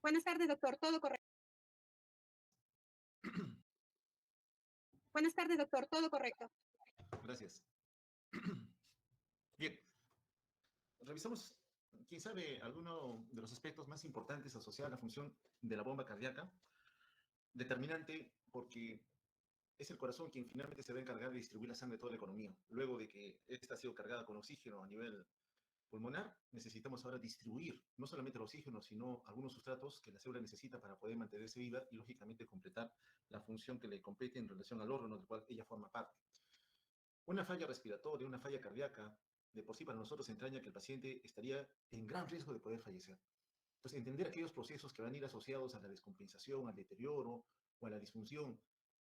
Buenas tardes, doctor. Todo correcto. Buenas tardes, doctor. Todo correcto. Gracias. Bien, revisamos, quién sabe, alguno de los aspectos más importantes asociados a la función de la bomba cardíaca, determinante porque es el corazón quien finalmente se va a encargar de distribuir la sangre a toda la economía. Luego de que esta ha sido cargada con oxígeno a nivel pulmonar, necesitamos ahora distribuir no solamente el oxígeno, sino algunos sustratos que la célula necesita para poder mantenerse viva y, lógicamente, completar la función que le compete en relación al órgano del cual ella forma parte. Una falla respiratoria, una falla cardíaca, de por sí para nosotros entraña que el paciente estaría en gran riesgo de poder fallecer. Entonces, entender aquellos procesos que van a ir asociados a la descompensación, al deterioro o a la disfunción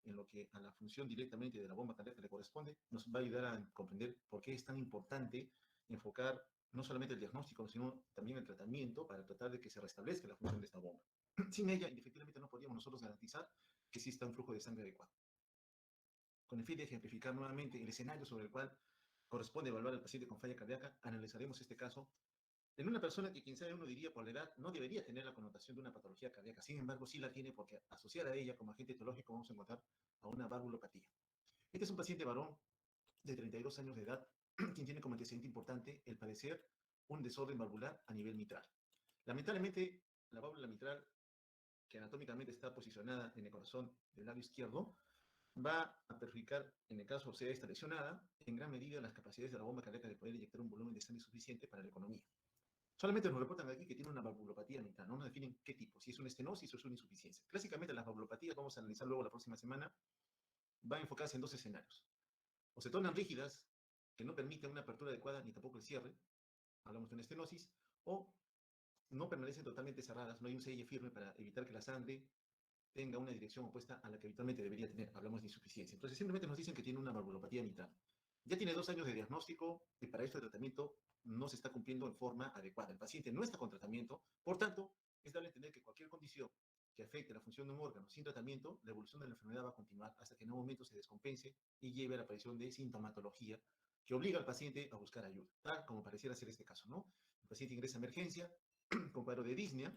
en lo que a la función directamente de la bomba cardíaca le corresponde, nos va a ayudar a comprender por qué es tan importante enfocar no solamente el diagnóstico, sino también el tratamiento para tratar de que se restablezca la función de esta bomba. Sin ella, indefectiblemente, no podríamos nosotros garantizar que exista un flujo de sangre adecuado. Con el fin de ejemplificar nuevamente el escenario sobre el cual corresponde evaluar al paciente con falla cardíaca, analizaremos este caso en una persona que, quien sabe, uno diría por la edad, no debería tener la connotación de una patología cardíaca. Sin embargo, sí la tiene porque asociada a ella como agente etiológico vamos a encontrar a una valvulopatía. Este es un paciente varón de 32 años de edad, quien tiene como antecedente importante el padecer un desorden valvular a nivel mitral. Lamentablemente, la válvula mitral, que anatómicamente está posicionada en el corazón del lado izquierdo, va a perjudicar, en el caso sea esta lesionada, en gran medida las capacidades de la bomba cardíaca de poder inyectar un volumen de sangre suficiente para la economía. Solamente nos reportan aquí que tiene una valvulopatía mitral, no nos definen qué tipo, si es una estenosis o es una insuficiencia. Clásicamente las valvulopatías, vamos a analizar luego la próxima semana, va a enfocarse en dos escenarios. O se tornan rígidas, que no permiten una apertura adecuada ni tampoco el cierre, hablamos de una estenosis, o no permanecen totalmente cerradas, no hay un sello firme para evitar que la sangre tenga una dirección opuesta a la que habitualmente debería tener, hablamos de insuficiencia. Entonces simplemente nos dicen que tiene una valvulopatía mitral. Ya tiene 2 años de diagnóstico y para esto el tratamiento no se está cumpliendo en forma adecuada. El paciente no está con tratamiento, por tanto, es dable entender que cualquier condición que afecte la función de un órgano sin tratamiento, la evolución de la enfermedad va a continuar hasta que en un momento se descompense y lleve a la aparición de sintomatología que obliga al paciente a buscar ayuda, tal como pareciera ser este caso, ¿no? El paciente ingresa a emergencia con cuadro de disnea,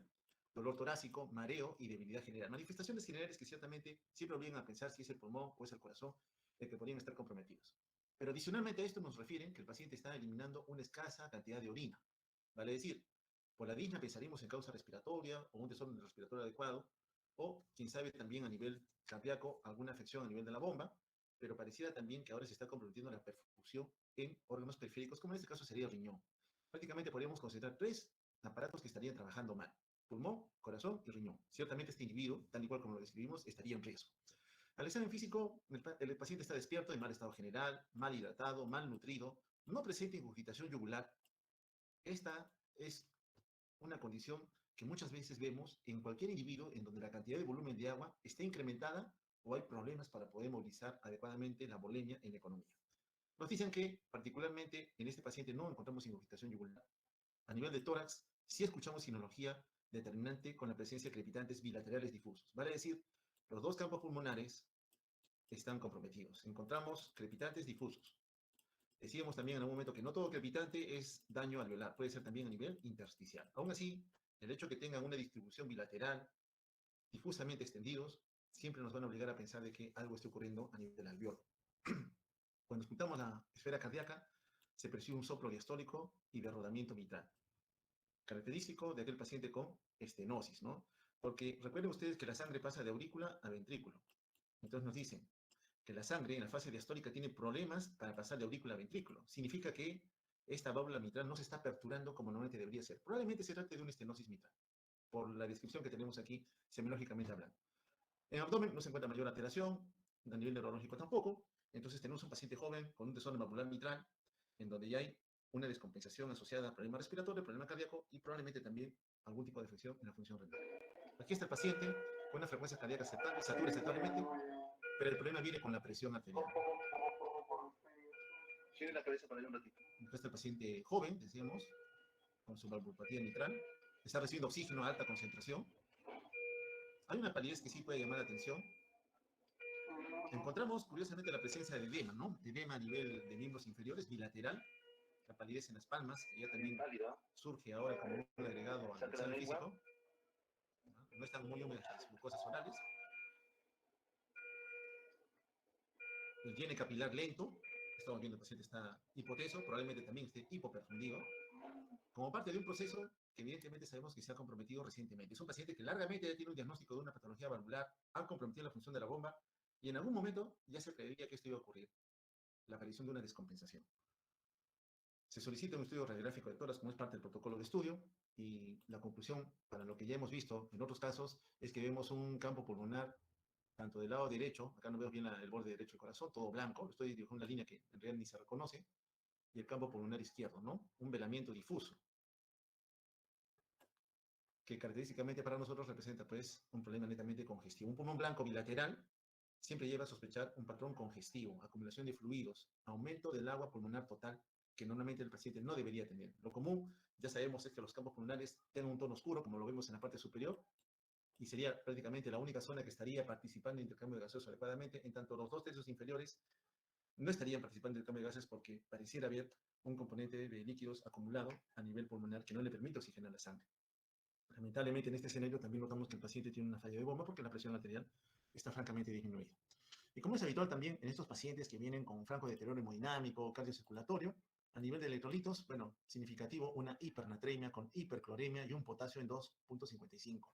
dolor torácico, mareo y debilidad general. Manifestaciones generales que ciertamente siempre obligan a pensar si es el pulmón o es el corazón el que podrían estar comprometidos. Pero adicionalmente a esto nos refieren que el paciente está eliminando una escasa cantidad de orina. Vale decir, por la disnea pensaríamos en causa respiratoria o un desorden respiratorio adecuado, o quién sabe también a nivel cardíaco alguna afección a nivel de la bomba, pero pareciera también que ahora se está comprometiendo la perfusión en órganos periféricos, como en este caso sería el riñón. Prácticamente podríamos considerar 3 aparatos que estarían trabajando mal: pulmón, corazón y riñón. Ciertamente este individuo, tal y cual como lo describimos, estaría en riesgo. Al examen físico, el paciente está despierto, en mal estado general, mal hidratado, mal nutrido, no presenta ingurgitación yugular. Esta es una condición que muchas veces vemos en cualquier individuo en donde la cantidad de volumen de agua está incrementada o hay problemas para poder movilizar adecuadamente la bolemia en la economía. Nos dicen que, particularmente en este paciente, no encontramos ingurgitación yugular. A nivel de tórax, sí escuchamos sinología determinante con la presencia de crepitantes bilaterales difusos. Vale decir, los dos campos pulmonares están comprometidos. Encontramos crepitantes difusos. Decíamos también en algún momento que no todo crepitante es daño alveolar, puede ser también a nivel intersticial. Aún así, el hecho de que tengan una distribución bilateral, difusamente extendidos, siempre nos van a obligar a pensar de que algo está ocurriendo a nivel del alveolo. Cuando escuchamos la esfera cardíaca, se percibe un soplo diastólico y de rodamiento mitral, característico de aquel paciente con estenosis, ¿no? Porque recuerden ustedes que la sangre pasa de aurícula a ventrículo. Entonces nos dicen que la sangre en la fase diastólica tiene problemas para pasar de aurícula a ventrículo. Significa que esta válvula mitral no se está aperturando como normalmente debería ser. Probablemente se trate de una estenosis mitral, por la descripción que tenemos aquí, semiológicamente hablando. En el abdomen no se encuentra mayor alteración, a nivel neurológico tampoco. Entonces tenemos un paciente joven con un desorden valvular mitral, en donde ya hay una descompensación asociada a problema respiratorio, problema cardíaco y probablemente también algún tipo de afección en la función renal. Aquí está el paciente con una frecuencia cardíaca aceptable, satura aceptablemente, pero el problema viene con la presión arterial. Tiene la cabeza para allá un ratito. Acá está el paciente joven, decíamos, con su valvulopatía mitral. Está recibiendo oxígeno a alta concentración. Hay una palidez que sí puede llamar la atención. Encontramos, curiosamente, la presencia de edema, ¿no? Edema a nivel de miembros inferiores, bilateral. La palidez en las palmas, que ya también surge ahora como un agregado al examen físico. no están muy húmedas las mucosas orales. El tiene capilar lento. Estamos viendo que el paciente está hipoteso, probablemente también esté hipoperfundido, como parte de un proceso que evidentemente sabemos que se ha comprometido recientemente. Es un paciente que largamente ya tiene un diagnóstico de una patología valvular, ha comprometido la función de la bomba y en algún momento ya se preveía que esto iba a ocurrir, la aparición de una descompensación. Se solicita un estudio radiográfico de tórax como es parte del protocolo de estudio y la conclusión, para lo que ya hemos visto en otros casos, es que vemos un campo pulmonar tanto del lado derecho, acá no veo bien el borde derecho del corazón, todo blanco, estoy dibujando una línea que en realidad ni se reconoce, y el campo pulmonar izquierdo, ¿no? Un velamiento difuso, que característicamente para nosotros representa pues un problema netamente congestivo. Un pulmón blanco bilateral siempre lleva a sospechar un patrón congestivo, acumulación de fluidos, aumento del agua pulmonar total, que normalmente el paciente no debería tener. Lo común, ya sabemos, es que los campos pulmonares tengan un tono oscuro, como lo vemos en la parte superior, y sería prácticamente la única zona que estaría participando en intercambio de gaseosos adecuadamente, en tanto los 2 tercios inferiores no estarían participando en el cambio de gases porque pareciera haber un componente de líquidos acumulado a nivel pulmonar que no le permite oxigenar la sangre. Lamentablemente en este escenario también notamos que el paciente tiene una falla de bomba porque la presión arterial está francamente disminuida. Y como es habitual también en estos pacientes que vienen con franco deterioro hemodinámico, cardiocirculatorio, a nivel de electrolitos, bueno, significativo, una hipernatremia con hipercloremia y un potasio en 2.55.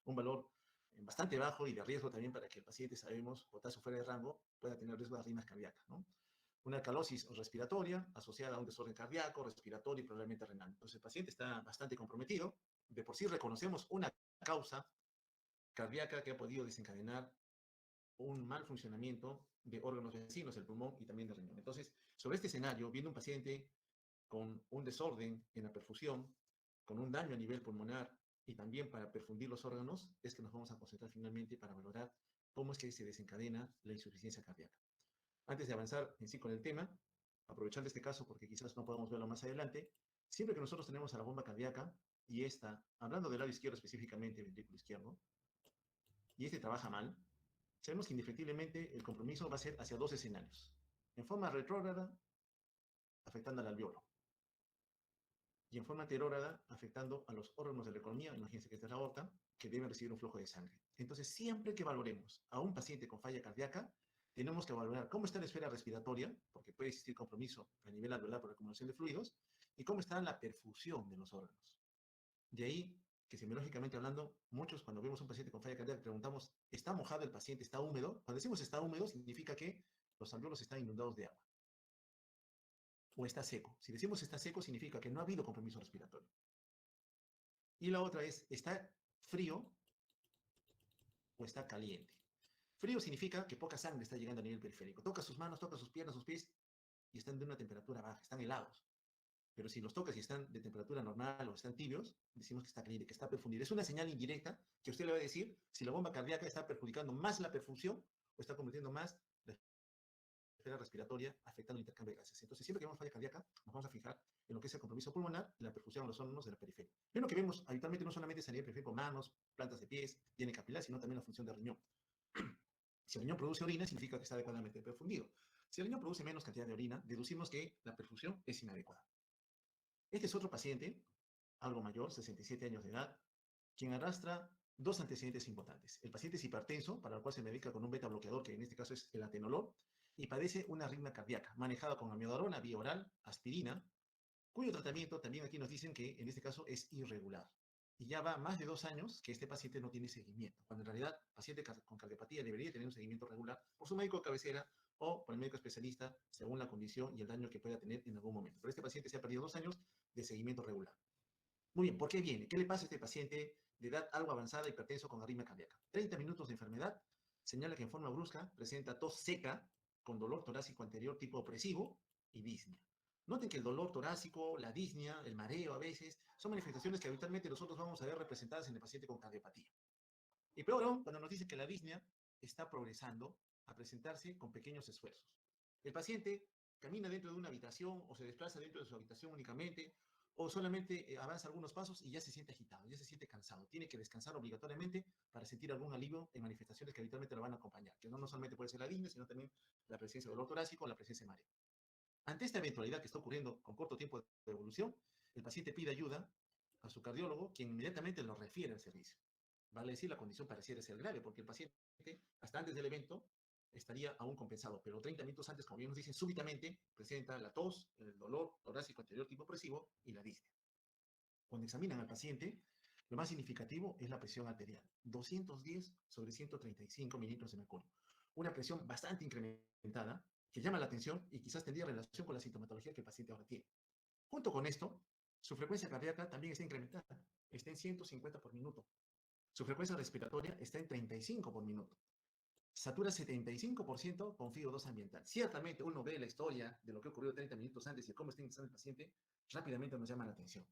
Un valor bastante bajo y de riesgo también para que el paciente, sabemos, potasio fuera de rango, pueda tener riesgo de arritmias cardíacas, ¿no? Una alcalosis respiratoria asociada a un desorden cardíaco, respiratorio y probablemente renal. Entonces el paciente está bastante comprometido. De por sí reconocemos una causa cardíaca que ha podido desencadenar un mal funcionamiento de órganos vecinos, el pulmón y también del riñón. Entonces, sobre este escenario, viendo un paciente con un desorden en la perfusión, con un daño a nivel pulmonar y también para perfundir los órganos, es que nos vamos a concentrar finalmente para valorar cómo es que se desencadena la insuficiencia cardíaca. Antes de avanzar en sí con el tema, aprovechando este caso porque quizás no podamos verlo más adelante, siempre que nosotros tenemos a la bomba cardíaca y esta, hablando del lado izquierdo específicamente, ventrículo izquierdo, y este trabaja mal, sabemos que indefectiblemente el compromiso va a ser hacia dos escenarios. En forma retrógrada, afectando al alveolo. Y en forma anterógrada, afectando a los órganos de la economía, imagínense que esta es la aorta, que deben recibir un flujo de sangre. Entonces, siempre que valoremos a un paciente con falla cardíaca, tenemos que valorar cómo está la esfera respiratoria, porque puede existir compromiso a nivel alveolar por la acumulación de fluidos, y cómo está la perfusión de los órganos. De ahí que semiológicamente hablando, muchos cuando vemos un paciente con falla cardíaca preguntamos, ¿está mojado el paciente? ¿Está húmedo? Cuando decimos está húmedo, significa que los alveolos están inundados de agua. O está seco. Si decimos está seco, significa que no ha habido compromiso respiratorio. Y la otra es, ¿está frío o está caliente? Frío significa que poca sangre está llegando a nivel periférico. Toca sus manos, toca sus piernas, sus pies y están de una temperatura baja, están helados. Pero si los tocas y están de temperatura normal o están tibios, decimos que está caliente, que está perfundido. Es una señal indirecta que usted le va a decir si la bomba cardíaca está perjudicando más la perfusión o está convirtiendo más la esfera respiratoria, afectando el intercambio de gases. Entonces, siempre que vemos falla cardíaca, nos vamos a fijar en lo que es el compromiso pulmonar y la perfusión a los órganos de la periferia. Y lo que vemos habitualmente no solamente es a nivel periférico, manos, plantas de pies, tiene capilar, sino también la función del riñón. Si el riñón produce orina, significa que está adecuadamente perfundido. Si el riñón produce menos cantidad de orina, deducimos que la perfusión es inadecuada. Este es otro paciente, algo mayor, 67 años de edad, quien arrastra dos antecedentes importantes. El paciente es hipertenso, para el cual se medica con un beta bloqueador, que en este caso es el atenolol, y padece una arritmia cardíaca, manejada con amiodarona, vía oral, aspirina, cuyo tratamiento también aquí nos dicen que en este caso es irregular. Y ya va más de 2 años que este paciente no tiene seguimiento, cuando en realidad el paciente con cardiopatía debería tener un seguimiento regular por su médico de cabecera o por el médico especialista, según la condición y el daño que pueda tener en algún momento. Pero este paciente se ha perdido 2 años de seguimiento regular. Muy bien, ¿por qué viene? ¿Qué le pasa a este paciente de edad algo avanzada, hipertenso con arritmia cardíaca? 30 minutos de enfermedad, señala que en forma brusca presenta tos seca con dolor torácico anterior tipo opresivo y disnea. Noten que el dolor torácico, la disnea, el mareo a veces, son manifestaciones que habitualmente nosotros vamos a ver representadas en el paciente con cardiopatía. Y peor aún, cuando nos dice que la disnea está progresando a presentarse con pequeños esfuerzos. El paciente camina dentro de una habitación o se desplaza dentro de su habitación únicamente o solamente avanza algunos pasos y ya se siente agitado, ya se siente cansado. Tiene que descansar obligatoriamente para sentir algún alivio en manifestaciones que habitualmente lo van a acompañar, que no solamente puede ser la disnea, sino también la presencia de dolor torácico o la presencia de mareo. Ante esta eventualidad que está ocurriendo con corto tiempo de evolución, el paciente pide ayuda a su cardiólogo, quien inmediatamente lo refiere al servicio. Vale decir, la condición pareciera ser grave, porque el paciente, hasta antes del evento, estaría aún compensado, pero 30 minutos antes, como bien nos dicen, súbitamente presenta la tos, el dolor torácico anterior tipo opresivo y la disnea. Cuando examinan al paciente, lo más significativo es la presión arterial, 210 sobre 135 milímetros de mercurio. Una presión bastante incrementada que llama la atención y quizás tendría relación con la sintomatología que el paciente ahora tiene. Junto con esto, su frecuencia cardíaca también está incrementada, está en 150 por minuto. Su frecuencia respiratoria está en 35 por minuto. Satura 75% con FiO2 ambiental. Ciertamente uno ve la historia de lo que ocurrió 30 minutos antes y cómo está ingresando el paciente, rápidamente nos llama la atención,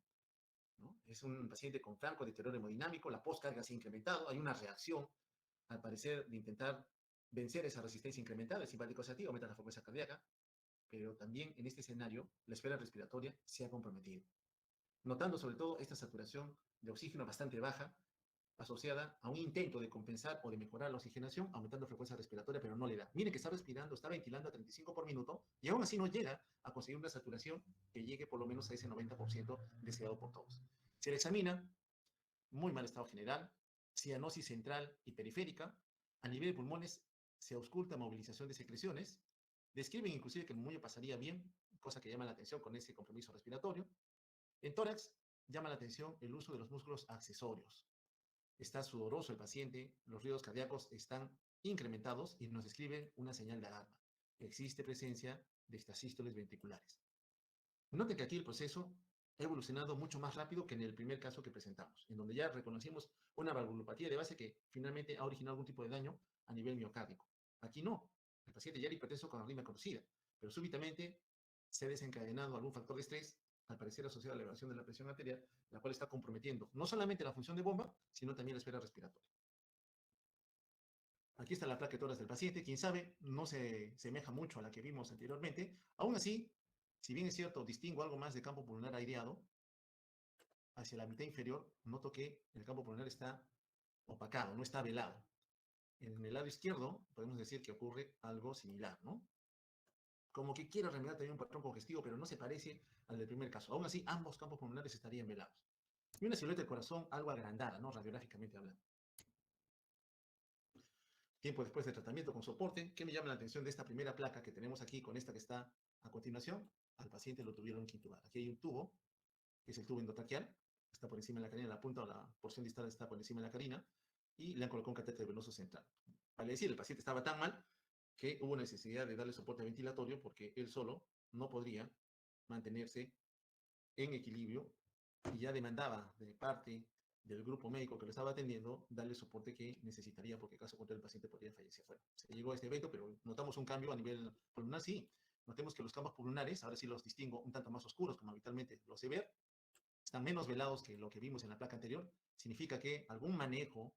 ¿no? Es un paciente con franco deterioro hemodinámico, la postcarga se ha incrementado, hay una reacción, al parecer, de intentar vencer esa resistencia incrementada, el simpático activo, aumenta la frecuencia cardíaca, pero también en este escenario la esfera respiratoria se ha comprometido, notando sobre todo esta saturación de oxígeno bastante baja, asociada a un intento de compensar o de mejorar la oxigenación, aumentando frecuencia respiratoria, pero no le da. Mire que está respirando, está ventilando a 35 por minuto y aún así no llega a conseguir una saturación que llegue por lo menos a ese 90% deseado por todos. Se le examina, muy mal estado general, cianosis central y periférica, a nivel de pulmones se ausculta movilización de secreciones, describen inclusive que el pulmón pasaría bien, cosa que llama la atención con ese compromiso respiratorio. En tórax llama la atención el uso de los músculos accesorios. Está sudoroso el paciente, los ruidos cardíacos están incrementados y nos describen una señal de alarma. Existe presencia de estas sístoles ventriculares. Noten que aquí el proceso ha evolucionado mucho más rápido que en el primer caso que presentamos, en donde ya reconocimos una valvulopatía de base que finalmente ha originado algún tipo de daño a nivel miocárdico. Aquí no. El paciente ya era hipertenso con arritmia conocida, pero súbitamente se ha desencadenado algún factor de estrés, al parecer asociado a la elevación de la presión arterial, la cual está comprometiendo no solamente la función de bomba, sino también la esfera respiratoria. Aquí está la placa de tórax del paciente, quién sabe, no se semeja mucho a la que vimos anteriormente. Aún así, si bien es cierto, distingo algo más de campo pulmonar aireado, hacia la mitad inferior noto que el campo pulmonar está opacado, no está velado. En el lado izquierdo podemos decir que ocurre algo similar, ¿no? Como que quiero remediar también un patrón congestivo, pero no se parece al del primer caso. Aún así, ambos campos pulmonares estarían velados. Y una silueta del corazón algo agrandada, ¿no? Radiográficamente hablando. Tiempo después de tratamiento con soporte, ¿qué me llama la atención de esta primera placa que tenemos aquí con esta que está a continuación? Al paciente lo tuvieron que intubar. Aquí hay un tubo, que es el tubo endotraqueal, está por encima de la carina, la punta o la porción distal está por encima de la carina, y le han colocado un catéter venoso central. Vale decir, el paciente estaba tan mal que hubo necesidad de darle soporte ventilatorio porque él solo no podría mantenerse en equilibrio y ya demandaba de parte del grupo médico que lo estaba atendiendo darle el soporte que necesitaría porque caso contrario el paciente podría fallecer. Bueno, se llegó a este evento, pero notamos un cambio a nivel pulmonar, sí. Notemos que los campos pulmonares, ahora sí los distingo un tanto más oscuros, como habitualmente los sé ver, están menos velados que lo que vimos en la placa anterior. Significa que algún manejo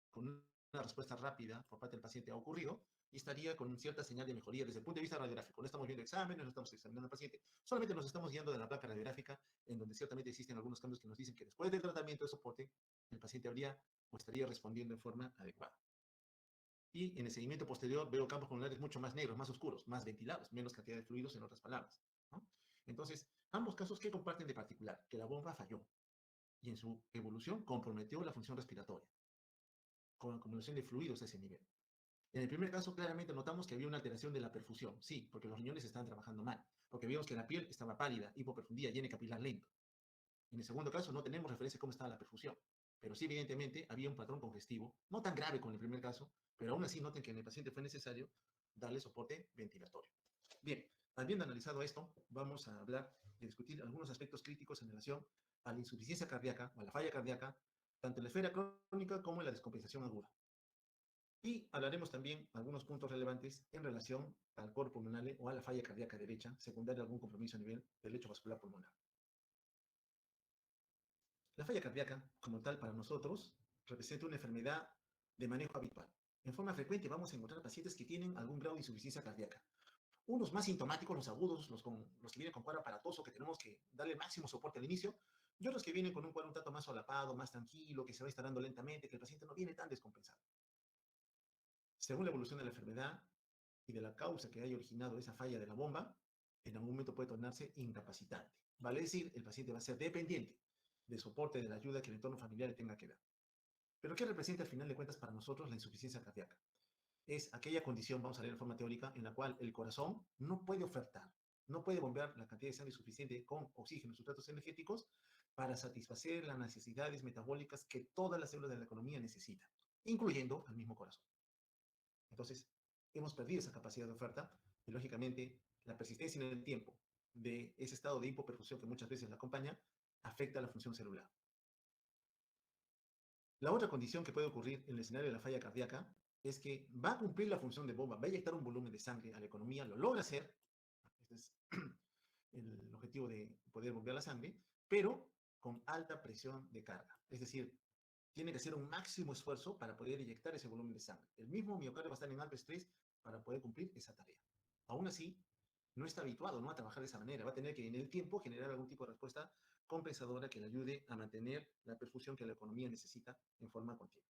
con una respuesta rápida por parte del paciente ha ocurrido y estaría con cierta señal de mejoría desde el punto de vista radiográfico. No estamos viendo exámenes, no estamos examinando al paciente, solamente nos estamos guiando de la placa radiográfica, en donde ciertamente existen algunos cambios que nos dicen que después del tratamiento de soporte, el paciente habría o estaría respondiendo en forma adecuada. Y en el seguimiento posterior veo campos pulmonares mucho más negros, más oscuros, más ventilados, menos cantidad de fluidos, en otras palabras, ¿no? Entonces, ambos casos, ¿qué comparten de particular? Que la bomba falló y en su evolución comprometió la función respiratoria, con acumulación de fluidos a ese nivel. En el primer caso, claramente notamos que había una alteración de la perfusión, sí, porque los riñones estaban trabajando mal, porque vimos que la piel estaba pálida, hipoperfundía, llena de capilar lento. En el segundo caso, no tenemos referencia de cómo estaba la perfusión, pero sí, evidentemente, había un patrón congestivo, no tan grave como en el primer caso, pero aún así noten que en el paciente fue necesario darle soporte ventilatorio. Bien, habiendo analizado esto, vamos a hablar y discutir algunos aspectos críticos en relación a la insuficiencia cardíaca o a la falla cardíaca, tanto en la esfera crónica como en la descompensación aguda. Y hablaremos también algunos puntos relevantes en relación al coro pulmonar o a la falla cardíaca derecha, secundaria a algún compromiso a nivel del lecho vascular pulmonar. La falla cardíaca, como tal para nosotros, representa una enfermedad de manejo habitual. En forma frecuente vamos a encontrar pacientes que tienen algún grado de insuficiencia cardíaca. Unos más sintomáticos, los agudos, los que vienen con cuadro aparatoso, que tenemos que darle máximo soporte al inicio, y otros que vienen con un cuadro un tanto más solapado, más tranquilo, que se va instalando lentamente, que el paciente no viene tan descompensado. Según la evolución de la enfermedad y de la causa que haya originado esa falla de la bomba, en algún momento puede tornarse incapacitante. Vale decir, el paciente va a ser dependiente del soporte, de la ayuda que el entorno familiar le tenga que dar. Pero ¿qué representa al final de cuentas para nosotros la insuficiencia cardíaca? Es aquella condición, vamos a leer de forma teórica, en la cual el corazón no puede ofertar, no puede bombear la cantidad de sangre suficiente con oxígeno y sustratos energéticos para satisfacer las necesidades metabólicas que todas las células de la economía necesitan, incluyendo al mismo corazón. Entonces, hemos perdido esa capacidad de oferta y, lógicamente, la persistencia en el tiempo de ese estado de hipoperfusión que muchas veces la acompaña afecta a la función celular. La otra condición que puede ocurrir en el escenario de la falla cardíaca es que va a cumplir la función de bomba, va a inyectar un volumen de sangre a la economía, lo logra hacer, este es el objetivo de poder bombear la sangre, pero con alta presión de carga. Es decir, tiene que hacer un máximo esfuerzo para poder inyectar ese volumen de sangre. El mismo miocardio va a estar en alto estrés para poder cumplir esa tarea. Aún así, no está habituado, ¿no?, a trabajar de esa manera. Va a tener que en el tiempo generar algún tipo de respuesta compensadora que le ayude a mantener la perfusión que la economía necesita en forma continua.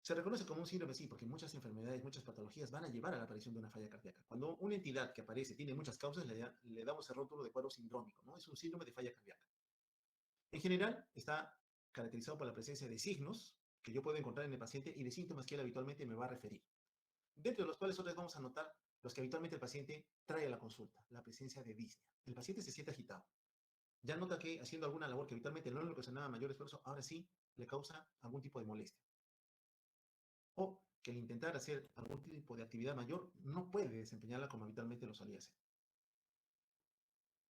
Se reconoce como un síndrome así porque muchas enfermedades, muchas patologías van a llevar a la aparición de una falla cardíaca. Cuando una entidad que aparece tiene muchas causas, le damos el rótulo de cuadro sindrómico, ¿no? Es un síndrome de falla cardíaca. En general, está caracterizado por la presencia de signos que yo puedo encontrar en el paciente y de síntomas que él habitualmente me va a referir. Dentro de los cuales nosotros vamos a notar los que habitualmente el paciente trae a la consulta, la presencia de disnea. El paciente se siente agitado. Ya nota que haciendo alguna labor que habitualmente no le ocasionaba mayor esfuerzo, ahora sí le causa algún tipo de molestia. O que al intentar hacer algún tipo de actividad mayor no puede desempeñarla como habitualmente lo solía hacer.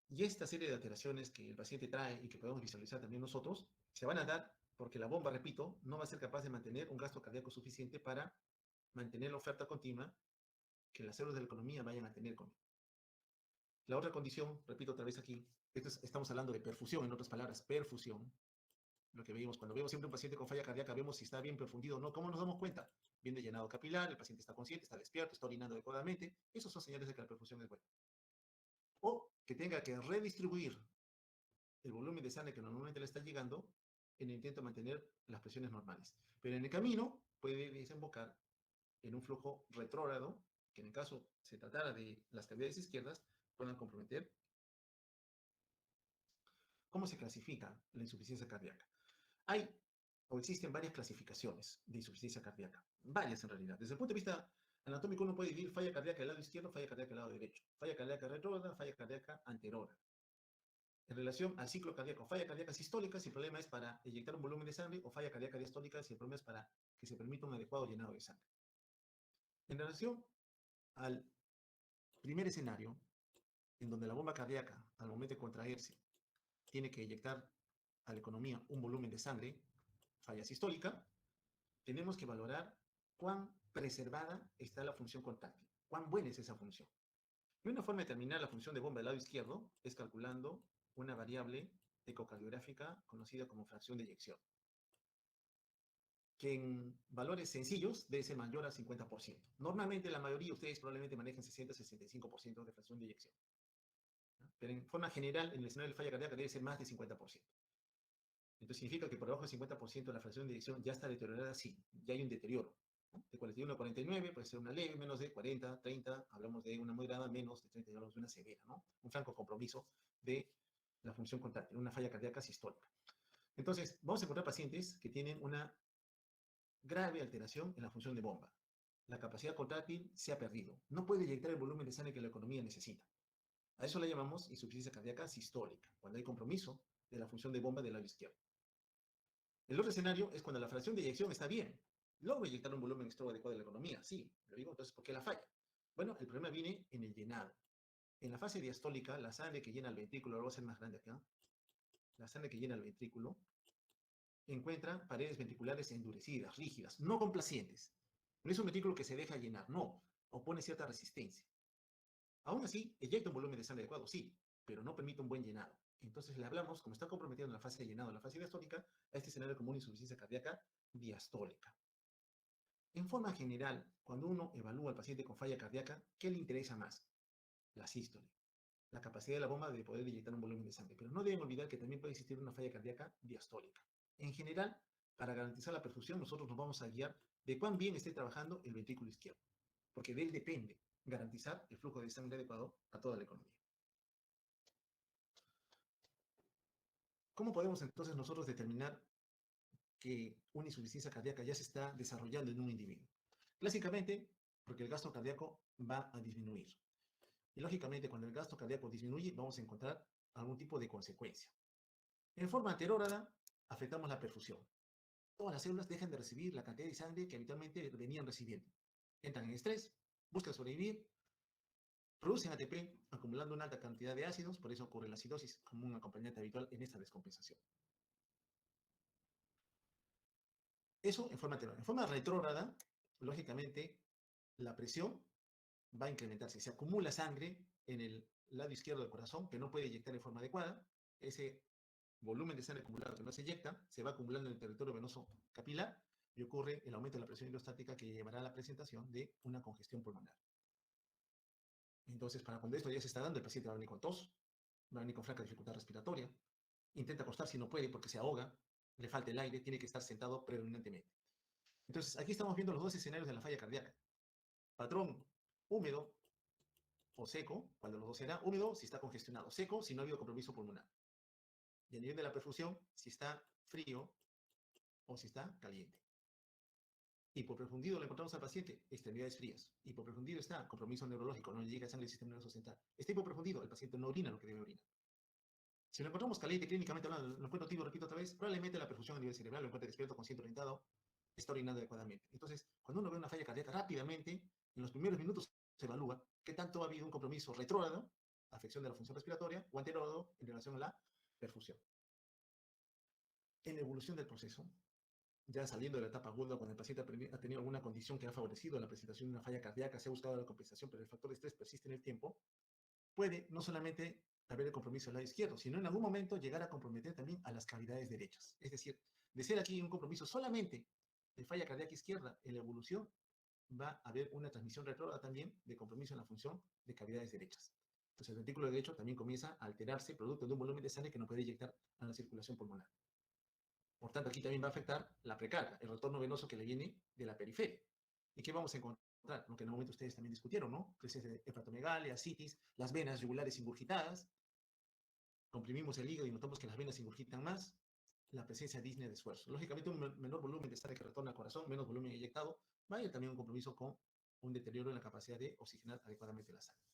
Y esta serie de alteraciones que el paciente trae y que podemos visualizar también nosotros, se van a dar porque la bomba, repito, no va a ser capaz de mantener un gasto cardíaco suficiente para mantener la oferta continua que las células de la economía vayan a tener con él. La otra condición, repito otra vez aquí, estamos hablando de perfusión, en otras palabras, perfusión. Lo que vemos cuando vemos siempre un paciente con falla cardíaca, vemos si está bien perfundido o no. ¿Cómo nos damos cuenta? Bien de llenado capilar, el paciente está consciente, está despierto, está orinando adecuadamente. Esos son señales de que la perfusión es buena. O que tenga que redistribuir el volumen de sangre que normalmente le está llegando en el intento de mantener las presiones normales. Pero en el camino puede desembocar en un flujo retrógrado, que en el caso se tratara de las cavidades izquierdas, puedan comprometer. ¿Cómo se clasifica la insuficiencia cardíaca? Hay o existen varias clasificaciones de insuficiencia cardíaca, varias en realidad. Desde el punto de vista anatómico uno puede dividir falla cardíaca del lado izquierdo, falla cardíaca del lado derecho, falla cardíaca retrógrada, falla cardíaca anterógrada. En relación al ciclo cardíaco, falla cardíaca sistólica si el problema es para inyectar un volumen de sangre, o falla cardíaca diastólica si el problema es para que se permita un adecuado llenado de sangre. En relación al primer escenario, en donde la bomba cardíaca, al momento de contraerse, tiene que inyectar a la economía un volumen de sangre, falla sistólica, tenemos que valorar cuán preservada está la función contráctil, cuán buena es esa función. Y una forma de determinar la función de bomba del lado izquierdo es calculando una variable ecocardiográfica conocida como fracción de eyección, que en valores sencillos debe ser mayor al 50%. Normalmente la mayoría de ustedes probablemente manejen 60-65% de fracción de eyección. Pero en forma general, en el escenario de falla cardíaca debe ser más de 50%. Entonces significa que por debajo del 50% de la fracción de eyección ya está deteriorada, sí, ya hay un deterioro. ¿No? De 41 a 49 puede ser una leve, menos de 40, 30, hablamos de una moderada, menos de 30, hablamos de una severa, ¿no? Un franco compromiso de la función contráctil, una falla cardíaca sistólica. Entonces, vamos a encontrar pacientes que tienen una grave alteración en la función de bomba. La capacidad contráctil se ha perdido. No puede inyectar el volumen de sangre que la economía necesita. A eso le llamamos insuficiencia cardíaca sistólica, cuando hay compromiso de la función de bomba del lado izquierdo. El otro escenario es cuando la fracción de eyección está bien. Logro inyectar un volumen extra adecuado de la economía, sí. Lo digo, entonces, ¿por qué la falla? Bueno, el problema viene en el llenado. En la fase diastólica, la sangre que llena el ventrículo, lo voy a hacer más grande acá, la sangre que llena el ventrículo, encuentra paredes ventriculares endurecidas, rígidas, no complacientes. No es un ventrículo que se deja llenar, no. Opone cierta resistencia. Aún así, eyecta un volumen de sangre adecuado, sí, pero no permite un buen llenado. Entonces le hablamos, como está comprometiendo la fase de llenado, la fase diastólica, a este escenario como una insuficiencia cardíaca diastólica. En forma general, cuando uno evalúa al paciente con falla cardíaca, ¿qué le interesa más? La sístole, la capacidad de la bomba de poder inyectar un volumen de sangre. Pero no deben olvidar que también puede existir una falla cardíaca diastólica. En general, para garantizar la perfusión, nosotros nos vamos a guiar de cuán bien esté trabajando el ventrículo izquierdo, porque de él depende garantizar el flujo de sangre adecuado a toda la economía. ¿Cómo podemos entonces nosotros determinar que una insuficiencia cardíaca ya se está desarrollando en un individuo. Clásicamente, porque el gasto cardíaco va a disminuir. Y lógicamente, cuando el gasto cardíaco disminuye, vamos a encontrar algún tipo de consecuencia. En forma anterógrada, afectamos la perfusión. Todas las células dejan de recibir la cantidad de sangre que habitualmente venían recibiendo. Entran en estrés, buscan sobrevivir, producen ATP, acumulando una alta cantidad de ácidos, por eso ocurre la acidosis como un acompañante habitual en esta descompensación. Eso en forma anterógrada. En forma retrógrada, lógicamente, la presión va a incrementarse. Se acumula sangre en el lado izquierdo del corazón que no puede inyectar en forma adecuada. Ese volumen de sangre acumulado que no se inyecta se va acumulando en el territorio venoso capilar y ocurre el aumento de la presión hidrostática que llevará a la presentación de una congestión pulmonar. Entonces, para cuando esto ya se está dando, el paciente va a venir con tos, va a venir con flaca dificultad respiratoria, intenta acostarse y no puede porque se ahoga, le falta el aire, tiene que estar sentado predominantemente. Entonces, aquí estamos viendo los dos escenarios de la falla cardíaca. Patrón húmedo o seco, cuando los dos será húmedo si está congestionado, seco si no ha habido compromiso pulmonar. Y a nivel de la perfusión, si está frío o si está caliente. Hipoperfundido le encontramos al paciente, extremidades frías. Hipoperfundido está, compromiso neurológico, no le llega sangre al sistema nervioso central. Está hipoperfundido, el paciente no orina lo que debe orinar. Si lo encontramos caliente, clínicamente hablando, lo encuentro tibio, repito otra vez, probablemente la perfusión a nivel cerebral lo encuentra despierto, consciente, orientado, está orinando adecuadamente. Entonces, cuando uno ve una falla cardíaca rápidamente, en los primeros minutos se evalúa qué tanto ha habido un compromiso retrógrado, afección de la función respiratoria, o anterógrado en relación a la perfusión. En la evolución del proceso, ya saliendo de la etapa aguda, cuando el paciente ha tenido alguna condición que ha favorecido la presentación de una falla cardíaca, se ha buscado la compensación, pero el factor de estrés persiste en el tiempo, puede no solamente haber el compromiso del lado izquierdo, sino en algún momento llegar a comprometer también a las cavidades derechas. Es decir, de ser aquí un compromiso solamente de falla cardíaca izquierda, en la evolución va a haber una transmisión retrógrada también de compromiso en la función de cavidades derechas. Entonces el ventrículo derecho también comienza a alterarse producto de un volumen de sangre que no puede inyectar a la circulación pulmonar. Por tanto, aquí también va a afectar la precarga, el retorno venoso que le viene de la periferia. ¿Y qué vamos a encontrar? Lo que en un momento ustedes también discutieron, ¿no? Presencia de hepatomegalia, ascitis, las venas yugulares ingurgitadas. Comprimimos el hígado y notamos que las venas ingurgitan más. La presencia de disnea de esfuerzo. Lógicamente, un menor volumen de sangre que retorna al corazón, menos volumen inyectado, va a ir también un compromiso con un deterioro en la capacidad de oxigenar adecuadamente la sangre.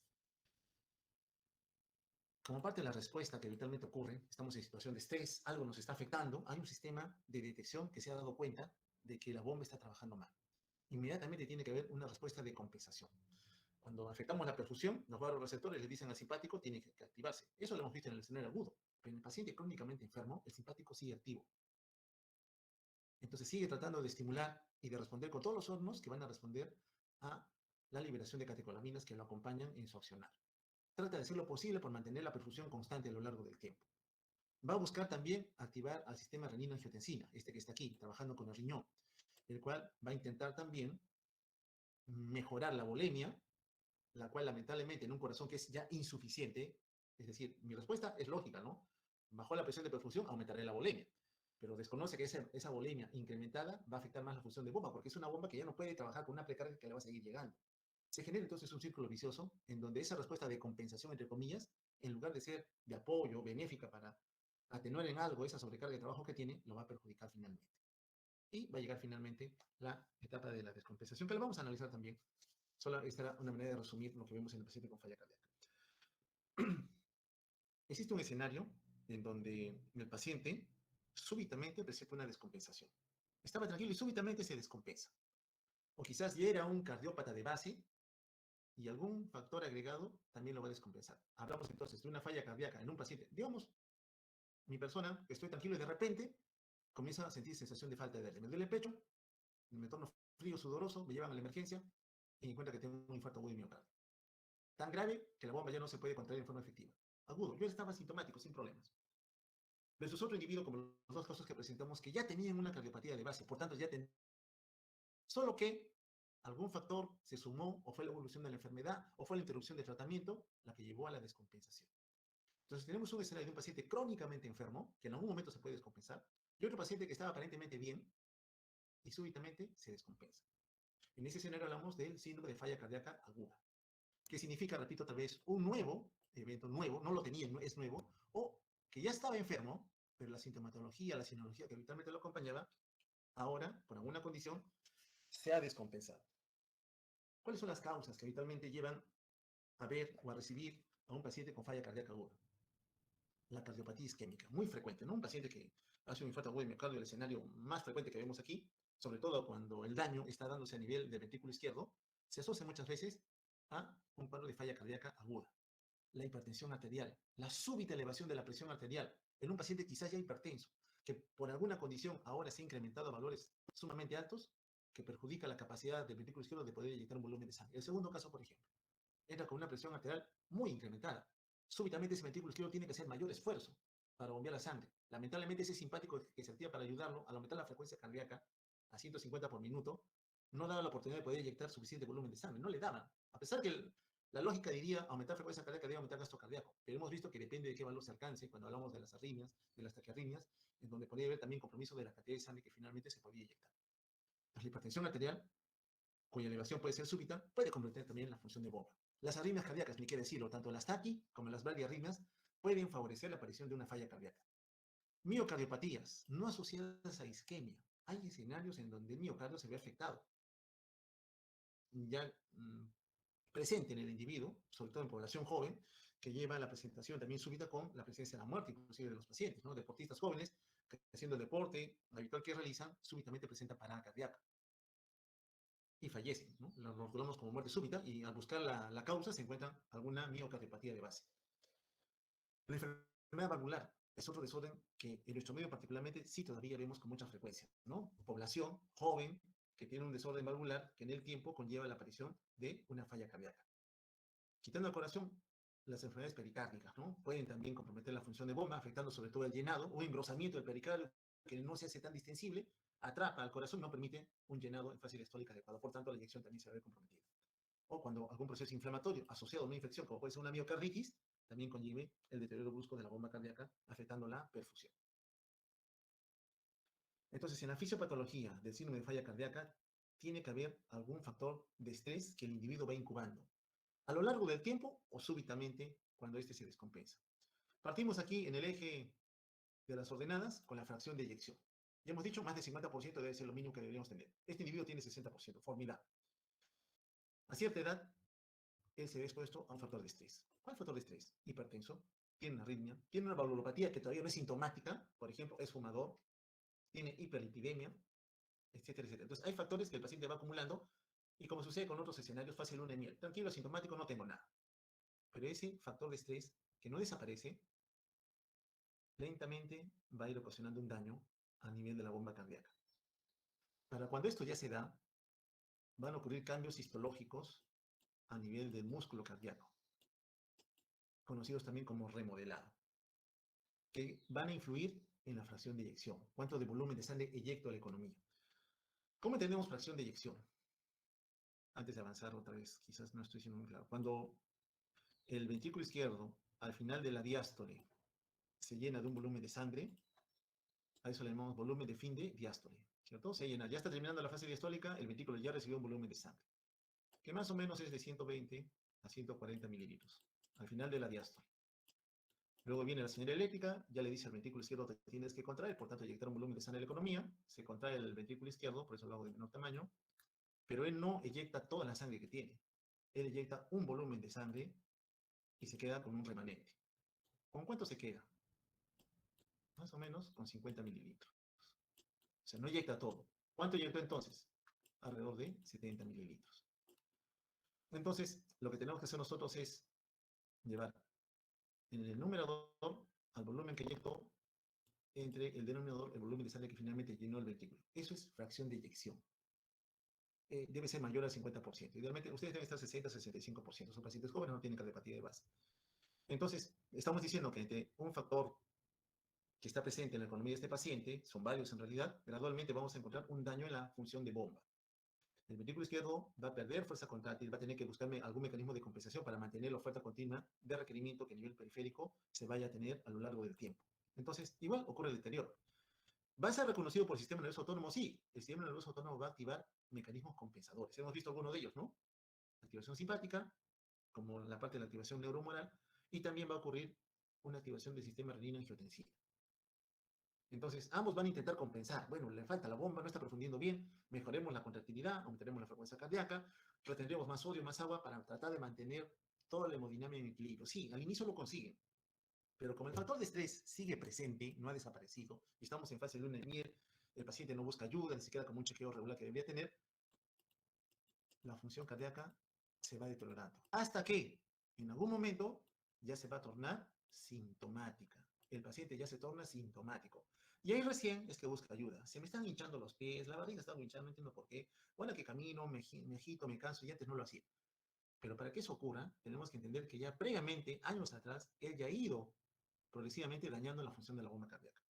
Como parte de la respuesta que habitualmente ocurre, estamos en situación de estrés, algo nos está afectando, hay un sistema de detección que se ha dado cuenta de que la bomba está trabajando mal. Inmediatamente tiene que haber una respuesta de compensación. Cuando afectamos la perfusión, los vasoreceptores le dicen al simpático, tiene que activarse. Eso lo hemos visto en el escenario agudo. Pero en el paciente crónicamente enfermo, el simpático sigue activo. Entonces sigue tratando de estimular y de responder con todos los hornos que van a responder a la liberación de catecolaminas que lo acompañan en su accionar. Trata de hacer lo posible por mantener la perfusión constante a lo largo del tiempo. Va a buscar también activar al sistema renina-angiotensina, este que está aquí, trabajando con el riñón, el cual va a intentar también mejorar la volemia, la cual lamentablemente en un corazón que es ya insuficiente, es decir, mi respuesta es lógica, ¿no? Bajó la presión de perfusión, aumentaré la volemia, pero desconoce que esa volemia incrementada va a afectar más la función de bomba, porque es una bomba que ya no puede trabajar con una precarga que le va a seguir llegando. Se genera entonces un círculo vicioso en donde esa respuesta de compensación, entre comillas, en lugar de ser de apoyo, benéfica para atenuar en algo esa sobrecarga de trabajo que tiene, lo va a perjudicar finalmente. Y va a llegar finalmente la etapa de la descompensación, que la vamos a analizar también. Solo esta era una manera de resumir lo que vemos en el paciente con falla cardíaca. Existe un escenario en donde el paciente súbitamente presenta una descompensación. Estaba tranquilo y súbitamente se descompensa. O quizás ya era un cardiópata de base y algún factor agregado también lo va a descompensar. Hablamos entonces de una falla cardíaca en un paciente. Digamos, mi persona, estoy tranquilo y de repente comienza a sentir sensación de falta de aire. Me duele el pecho, me torno frío, sudoroso, me llevan a la emergencia y me encuentra que tengo un infarto agudo de miocardio. Tan grave que la bomba ya no se puede contraer en forma efectiva. Agudo, yo estaba sintomático, sin problemas. Versus otro individuo, como los dos casos que presentamos, que ya tenían una cardiopatía de base, por tanto ya tenían... Solo que algún factor se sumó, o fue la evolución de la enfermedad, o fue la interrupción del tratamiento, la que llevó a la descompensación. Entonces tenemos un escenario de un paciente crónicamente enfermo, que en algún momento se puede descompensar, y otro paciente que estaba aparentemente bien, y súbitamente se descompensa. En ese escenario hablamos del síndrome de falla cardíaca aguda, que significa, repito otra vez, un nuevo evento nuevo, no lo tenía, es nuevo, o que ya estaba enfermo, pero la sintomatología, la sinología que habitualmente lo acompañaba, ahora, por alguna condición, se ha descompensado. ¿Cuáles son las causas que habitualmente llevan a ver o a recibir a un paciente con falla cardíaca aguda? La cardiopatía isquémica, muy frecuente, ¿no? Un paciente que hace un infarto agudo de miocardio, el escenario más frecuente que vemos aquí, sobre todo cuando el daño está dándose a nivel del ventrículo izquierdo, se asocia muchas veces a un cuadro de falla cardíaca aguda. La hipertensión arterial, la súbita elevación de la presión arterial en un paciente quizás ya hipertenso, que por alguna condición ahora se ha incrementado a valores sumamente altos, que perjudica la capacidad del ventrículo izquierdo de poder inyectar un volumen de sangre. El segundo caso, por ejemplo, entra con una presión arterial muy incrementada. Súbitamente ese ventrículo izquierdo tiene que hacer mayor esfuerzo para bombear la sangre. Lamentablemente ese simpático que se activa para ayudarlo, al aumentar la frecuencia cardíaca a 150 por minuto, no daba la oportunidad de poder inyectar suficiente volumen de sangre, no le daban. A pesar que la lógica diría aumentar frecuencia cardíaca debe aumentar gasto cardíaco, pero hemos visto que depende de qué valor se alcance cuando hablamos de las arritmias, de las taquiarritmias, en donde podría haber también compromiso de la cantidad de sangre que finalmente se podía inyectar. La hipertensión arterial, cuya elevación puede ser súbita, puede comprometer también la función de bomba. Las arritmias cardíacas, ni qué decirlo, tanto las taqui como las bradiarritmias pueden favorecer la aparición de una falla cardíaca. Miocardiopatías, no asociadas a isquemia. Hay escenarios en donde el miocardio se ve afectado, ya presente en el individuo, sobre todo en población joven, que lleva a la presentación también súbita con la presencia de la muerte, inclusive de los pacientes, ¿no? Deportistas jóvenes que haciendo el deporte habitual que realizan, súbitamente presentan parada cardíaca y fallecen, ¿no? Lo rotulamos como muerte súbita y al buscar la causa se encuentra alguna miocardiopatía de base. La enfermedad valvular es otro desorden que en nuestro medio particularmente sí todavía vemos con mucha frecuencia, ¿no? Población joven que tiene un desorden valvular que en el tiempo conlleva la aparición de una falla cardíaca. Quitando el corazón, las enfermedades pericárdicas, ¿no? Pueden también comprometer la función de bomba, afectando sobre todo el llenado o engrosamiento del pericardio que no se hace tan distensible, atrapa al corazón y no permite un llenado en fase diastólica adecuado. Por tanto, la inyección también se va a ver comprometida. O cuando algún proceso inflamatorio asociado a una infección, como puede ser una miocarditis, también conlleve el deterioro brusco de la bomba cardíaca, afectando la perfusión. Entonces, en la fisiopatología del síndrome de falla cardíaca, tiene que haber algún factor de estrés que el individuo va incubando a lo largo del tiempo o súbitamente cuando éste se descompensa. Partimos aquí en el eje de las ordenadas con la fracción de eyección. Ya hemos dicho, más del 50% debe ser lo mínimo que deberíamos tener. Este individuo tiene 60%, formidable. A cierta edad, él se ve expuesto a un factor de estrés. ¿Cuál factor de estrés? Hipertenso, tiene una arritmia, tiene una valvulopatía que todavía no es sintomática, por ejemplo, es fumador, tiene hiperlipidemia, etcétera, etcétera. Entonces, hay factores que el paciente va acumulando y como sucede con otros escenarios, fácil luna de miel. Tranquilo, asintomático, no tengo nada. Pero ese factor de estrés que no desaparece, lentamente va a ir ocasionando un daño a nivel de la bomba cardíaca. Para cuando esto ya se da, van a ocurrir cambios histológicos a nivel del músculo cardíaco, conocidos también como remodelado, que van a influir en la fracción de eyección. ¿Cuánto de volumen de sangre eyecto a la economía? ¿Cómo entendemos fracción de eyección? Antes de avanzar otra vez, quizás no estoy siendo muy claro. Cuando el ventrículo izquierdo, al final de la diástole, se llena de un volumen de sangre, a eso le llamamos volumen de fin de diástole, ¿cierto? Se llena, ya está terminando la fase diastólica, el ventrículo ya recibió un volumen de sangre, que más o menos es de 120 a 140 mililitros, al final de la diástole. Luego viene la señal eléctrica, ya le dice al ventrículo izquierdo que tienes que contraer, por tanto, inyectar un volumen de sangre a la economía, se contrae el ventrículo izquierdo, por eso lo hago de menor tamaño, pero él no eyecta toda la sangre que tiene. Él eyecta un volumen de sangre y se queda con un remanente. ¿Con cuánto se queda? Más o menos con 50 mililitros. O sea, no eyecta todo. ¿Cuánto eyectó entonces? Alrededor de 70 mililitros. Entonces, lo que tenemos que hacer nosotros es llevar en el numerador al volumen que eyectó entre el denominador el volumen de sangre que finalmente llenó el ventrículo. Eso es fracción de eyección. Debe ser mayor al 50%. Idealmente, ustedes deben estar 60-65%. Son pacientes jóvenes, no tienen cardiopatía de base. Entonces, estamos diciendo que entre un factor que está presente en la economía de este paciente, son varios en realidad, gradualmente vamos a encontrar un daño en la función de bomba. El ventrículo izquierdo va a perder fuerza contráctil, va a tener que buscarme algún mecanismo de compensación para mantener la oferta continua de requerimiento que a nivel periférico se vaya a tener a lo largo del tiempo. Entonces, igual ocurre el deterioro. ¿Va a ser reconocido por el sistema nervioso autónomo? Sí, el sistema nervioso autónomo va a activar mecanismos compensadores. Hemos visto algunos de ellos, ¿no? Activación simpática, como la parte de la activación neurohumoral, y también va a ocurrir una activación del sistema renino-angiotensina. Entonces, ambos van a intentar compensar. Bueno, le falta la bomba, no está profundiendo bien, mejoremos la contractilidad, aumentaremos la frecuencia cardíaca, retendremos más sodio, más agua para tratar de mantener toda la hemodinámica en equilibrio. Sí, al inicio lo consiguen, pero como el factor de estrés sigue presente, no ha desaparecido, y estamos en fase de luna de miel, el paciente no busca ayuda, ni siquiera con un chequeo regular que debería tener, la función cardíaca se va deteriorando. Hasta que en algún momento ya se va a tornar sintomática. El paciente ya se torna sintomático. Y ahí recién es que busca ayuda. Se me están hinchando los pies, la barriga está hinchando, no entiendo por qué. Bueno, que camino, me agito, me canso y antes no lo hacía. Pero para que eso ocurra, tenemos que entender que ya previamente, años atrás, él ya ha ido progresivamente dañando la función de la bomba cardíaca.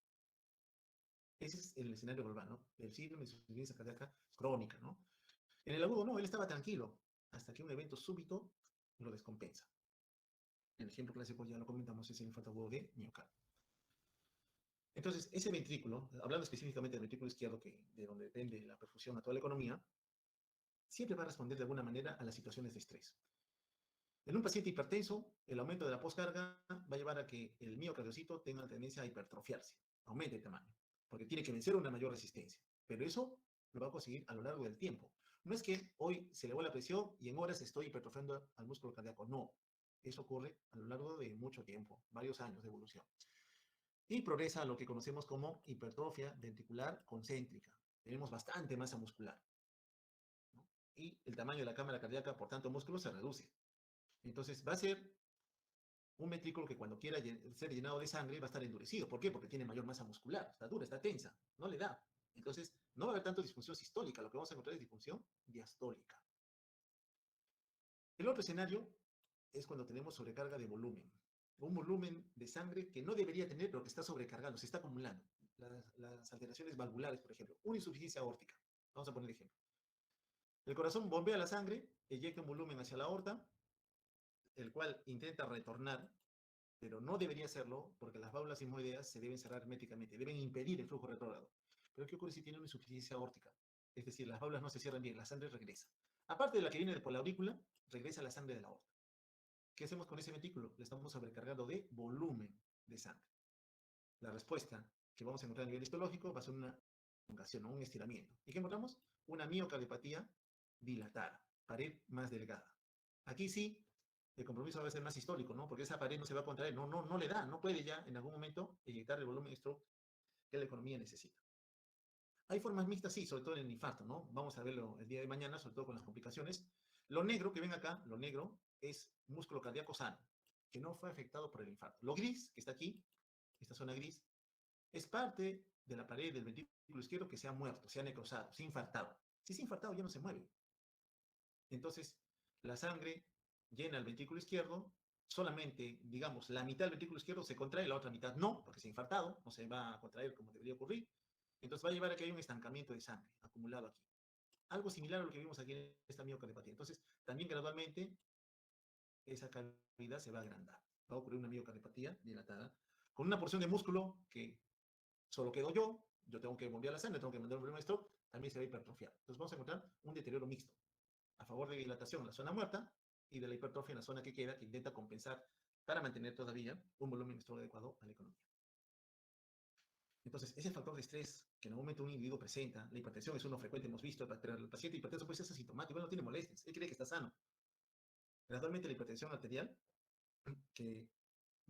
Ese es el escenario global, ¿no? El síndrome de insuficiencia cardíaca crónica, ¿no? En el agudo no, él estaba tranquilo, hasta que un evento súbito lo descompensa. El ejemplo clásico, ya lo comentamos, es el infarto agudo de miocardio. Entonces, ese ventrículo, hablando específicamente del ventrículo izquierdo, de donde depende la perfusión a toda la economía, siempre va a responder de alguna manera a las situaciones de estrés. En un paciente hipertenso, el aumento de la poscarga va a llevar a que el miocardiocito tenga la tendencia a hipertrofiarse, aumente el tamaño, porque tiene que vencer una mayor resistencia. Pero eso lo va a conseguir a lo largo del tiempo. No es que hoy se elevó la presión y en horas estoy hipertrofiando al músculo cardíaco. No, eso ocurre a lo largo de mucho tiempo, varios años de evolución. Y progresa a lo que conocemos como hipertrofia ventricular concéntrica. Tenemos bastante masa muscular, ¿no? Y el tamaño de la cámara cardíaca, por tanto, músculo se reduce. Entonces va a ser un ventrículo que cuando quiera ser llenado de sangre va a estar endurecido. ¿Por qué? Porque tiene mayor masa muscular, está dura, está tensa, no le da. Entonces no va a haber tanto disfunción sistólica, lo que vamos a encontrar es disfunción diastólica. El otro escenario es cuando tenemos sobrecarga de volumen. Un volumen de sangre que no debería tener, pero que está sobrecargado, se está acumulando. Las alteraciones valvulares, por ejemplo, una insuficiencia aórtica. Vamos a poner ejemplo. El corazón bombea la sangre, eyecta un volumen hacia la aorta, el cual intenta retornar, pero no debería hacerlo porque las válvulas sigmoideas se deben cerrar herméticamente, deben impedir el flujo retrógrado. Pero ¿qué ocurre si tiene una insuficiencia aórtica? Es decir, las válvulas no se cierran bien, la sangre regresa. Aparte de la que viene por la aurícula, regresa la sangre de la aorta. ¿Qué hacemos con ese ventrículo? Le estamos sobrecargando de volumen de sangre. La respuesta que vamos a encontrar a nivel histológico va a ser una elongación o un estiramiento. ¿Y qué encontramos? Una miocardiopatía dilatada, pared más delgada. Aquí sí, el compromiso va a ser más histórico, ¿no? Porque esa pared no se va a contraer, no le da, no puede ya en algún momento inyectar el volumen stroke que la economía necesita. Hay formas mixtas, sí, sobre todo en el infarto, ¿no? Vamos a verlo el día de mañana, sobre todo con las complicaciones. Lo negro que ven acá, lo negro, es músculo cardíaco sano, que no fue afectado por el infarto. Lo gris, que está aquí, esta zona gris, es parte de la pared del ventrículo izquierdo que se ha muerto, se ha necrosado, se ha infartado. Si se ha infartado, ya no se mueve. Entonces, la sangre llena el ventrículo izquierdo, solamente, digamos, la mitad del ventrículo izquierdo se contrae, la otra mitad no, porque se ha infartado, no se va a contraer como debería ocurrir. Entonces va a llevar a que haya un estancamiento de sangre acumulado aquí. Algo similar a lo que vimos aquí en esta miocardiopatía. Entonces, también gradualmente esa cavidad se va a agrandar. Va a ocurrir una miocardiopatía dilatada con una porción de músculo que solo quedo yo tengo que bombear la sangre, tengo que mandar un volumen stroke, también se va a hipertrofiar. Entonces vamos a encontrar un deterioro mixto a favor de dilatación en la zona muerta y de la hipertrofia en la zona que queda, que intenta compensar para mantener todavía un volumen stroke adecuado a la economía. Entonces, ese factor de estrés que en algún momento un individuo presenta, la hipertensión es uno frecuente, hemos visto, pero el paciente hipertenso puede ser asintomático, no tiene molestias, él cree que está sano. Gradualmente la hipertensión arterial, que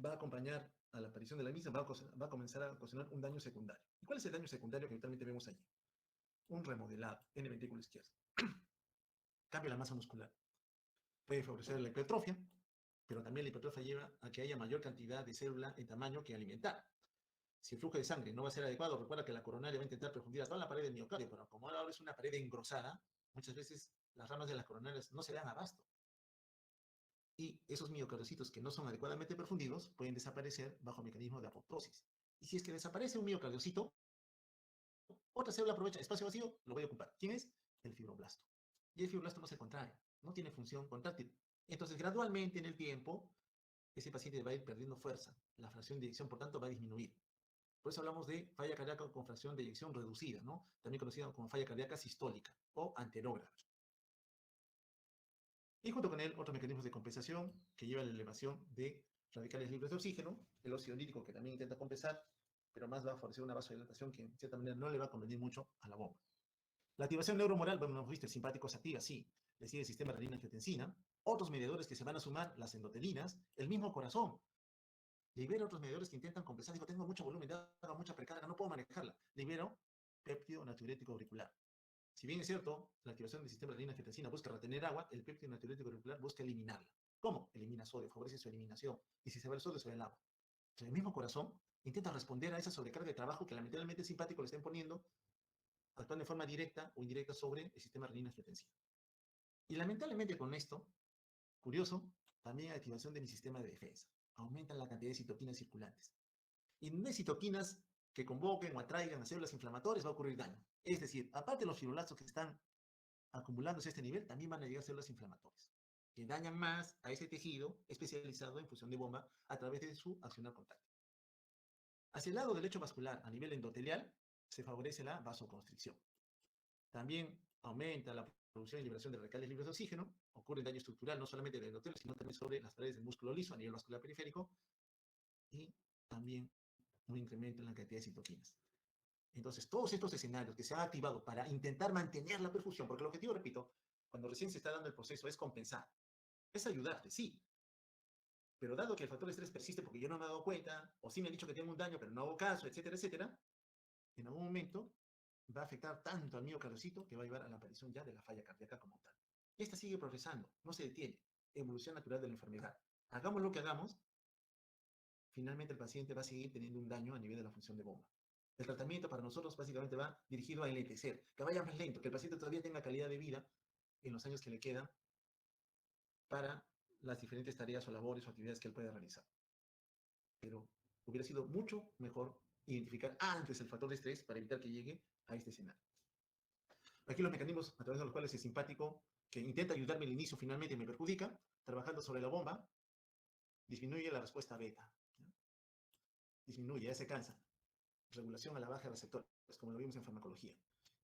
va a acompañar a la aparición de la misma, va a comenzar a ocasionar un daño secundario. ¿Y cuál es el daño secundario que habitualmente vemos allí? Un remodelado en el ventrículo izquierdo. Cambia la masa muscular. Puede favorecer la hipertrofia, pero también la hipertrofia lleva a que haya mayor cantidad de célula en tamaño que alimentar. Si el flujo de sangre no va a ser adecuado, recuerda que la coronaria va a intentar perfundir a toda la pared del miocardio, pero como ahora es una pared engrosada, muchas veces las ramas de las coronarias no se dan abasto. Y esos miocardiocitos que no son adecuadamente perfundidos pueden desaparecer bajo mecanismo de apoptosis. Y si es que desaparece un miocardiocito, otra célula aprovecha espacio vacío, lo voy a ocupar. ¿Quién es? El fibroblasto. Y el fibroblasto no se contrae, no tiene función contráctil. Entonces, gradualmente en el tiempo, ese paciente va a ir perdiendo fuerza. La fracción de eyección, por tanto, va a disminuir. Por eso hablamos de falla cardíaca con fracción de eyección reducida, ¿no? También conocida como falla cardíaca sistólica o anterógrafo. Y junto con él, otros mecanismos de compensación que llevan a la elevación de radicales libres de oxígeno, el óxido nítrico que también intenta compensar, pero más va a favorecer una vasodilatación que en cierta manera no le va a convenir mucho a la bomba. La activación neuromoral, bueno, no viste, el simpático se activa, sí, le sigue el sistema renina-angiotensina, otros mediadores que se van a sumar, las endotelinas, el mismo corazón. Libera otros mediadores que intentan compensar, digo, tengo mucho volumen, hago mucha precarga, no puedo manejarla. Libero péptido natriurético auricular. Si bien es cierto, la activación del sistema renina-angiotensina busca retener agua, el péptido natriurético auricular busca eliminarla. ¿Cómo? Elimina sodio, favorece su eliminación. Y si se va el sodio, se va el agua. Entonces, el mismo corazón intenta responder a esa sobrecarga de trabajo que lamentablemente el simpático le está imponiendo, actuando de forma directa o indirecta sobre el sistema renina-angiotensina. Y lamentablemente con esto, curioso, también hay activación de mi sistema de defensa. Aumentan la cantidad de citoquinas circulantes. Y no hay citoquinas que convoquen o atraigan a células inflamatorias, va a ocurrir daño. Es decir, aparte de los fibroblastos que están acumulándose a este nivel, también van a llegar células inflamatorias, que dañan más a ese tejido especializado en función de bomba a través de su accionar contacto. Hacia el lado del lecho vascular, a nivel endotelial, se favorece la vasoconstricción. También aumenta la producción y liberación de radicales libres de oxígeno, ocurre daño estructural no solamente del endotelio, sino también sobre las paredes del músculo liso a nivel vascular periférico, y también un incremento en la cantidad de citoquinas. Entonces, todos estos escenarios que se han activado para intentar mantener la perfusión, porque el objetivo, repito, cuando recién se está dando el proceso es compensar, es ayudarte, sí, pero dado que el factor de estrés persiste porque yo no me he dado cuenta, o sí me han dicho que tengo un daño, pero no hago caso, etcétera, etcétera, en algún momento va a afectar tanto al miocardiocito que va a llevar a la aparición ya de la falla cardíaca como tal. Esta sigue progresando, no se detiene, evolución natural de la enfermedad. Hagamos lo que hagamos, finalmente el paciente va a seguir teniendo un daño a nivel de la función de bomba. El tratamiento para nosotros básicamente va dirigido a enlentecer, que vaya más lento, que el paciente todavía tenga calidad de vida en los años que le quedan para las diferentes tareas o labores o actividades que él pueda realizar. Pero hubiera sido mucho mejor identificar antes el factor de estrés para evitar que llegue a este escenario. Aquí los mecanismos a través de los cuales el simpático, que intenta ayudarme al inicio, finalmente me perjudica, trabajando sobre la bomba, disminuye la respuesta beta. ¿No? Disminuye, ya se cansa. Regulación a la baja de receptores, como lo vimos en farmacología.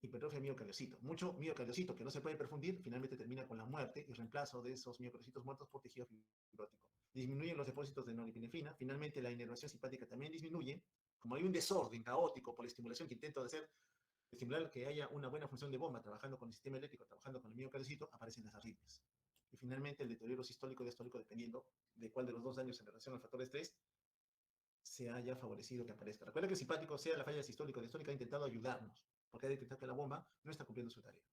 Hipertrofia miocardiocito. Mucho miocardiocito que no se puede perfundir, finalmente termina con la muerte y reemplazo de esos miocardiocitos muertos por tejido fibrótico. Disminuyen los depósitos de norepinefrina, finalmente la inervación simpática también disminuye. Como hay un desorden caótico por la estimulación que intento hacer, estimular que haya una buena función de bomba, trabajando con el sistema eléctrico, trabajando con el miocardiocito, aparecen las arritmias. Y finalmente el deterioro sistólico y diastólico, dependiendo de cuál de los dos daños en relación al factor de estrés se haya favorecido que aparezca. Recuerda que el simpático, sea la falla sistólica o diastólica, ha intentado ayudarnos, porque ha detectado que la bomba no está cumpliendo su tarea.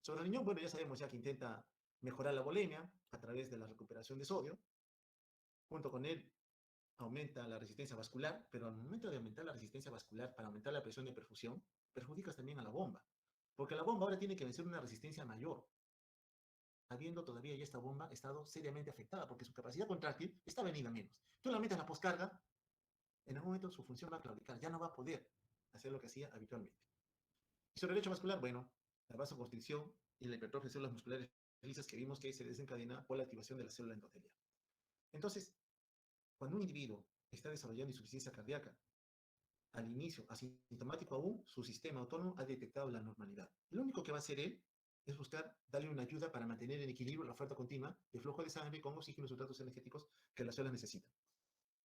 Sobre el riñón, bueno, ya sabemos ya que intenta mejorar la volemia a través de la recuperación de sodio. Junto con él aumenta la resistencia vascular, pero al momento de aumentar la resistencia vascular para aumentar la presión de perfusión, perjudicas también a la bomba, porque la bomba ahora tiene que vencer una resistencia mayor, habiendo todavía ya esta bomba estado seriamente afectada, porque su capacidad contráctil está venida menos. Tú la metes la poscarga, en algún momento su función va a claudicar, ya no va a poder hacer lo que hacía habitualmente. Y sobre el hecho vascular, bueno, la vasoconstricción y la hipertrofia de células musculares lisas que vimos que se desencadena por la activación de la célula endotelial. Entonces, cuando un individuo está desarrollando insuficiencia cardíaca, al inicio, asintomático aún, su sistema autónomo ha detectado la normalidad. Lo único que va a hacer él es buscar darle una ayuda para mantener en equilibrio la oferta continua de flujo de sangre con oxígeno y sustratos energéticos que las células necesitan.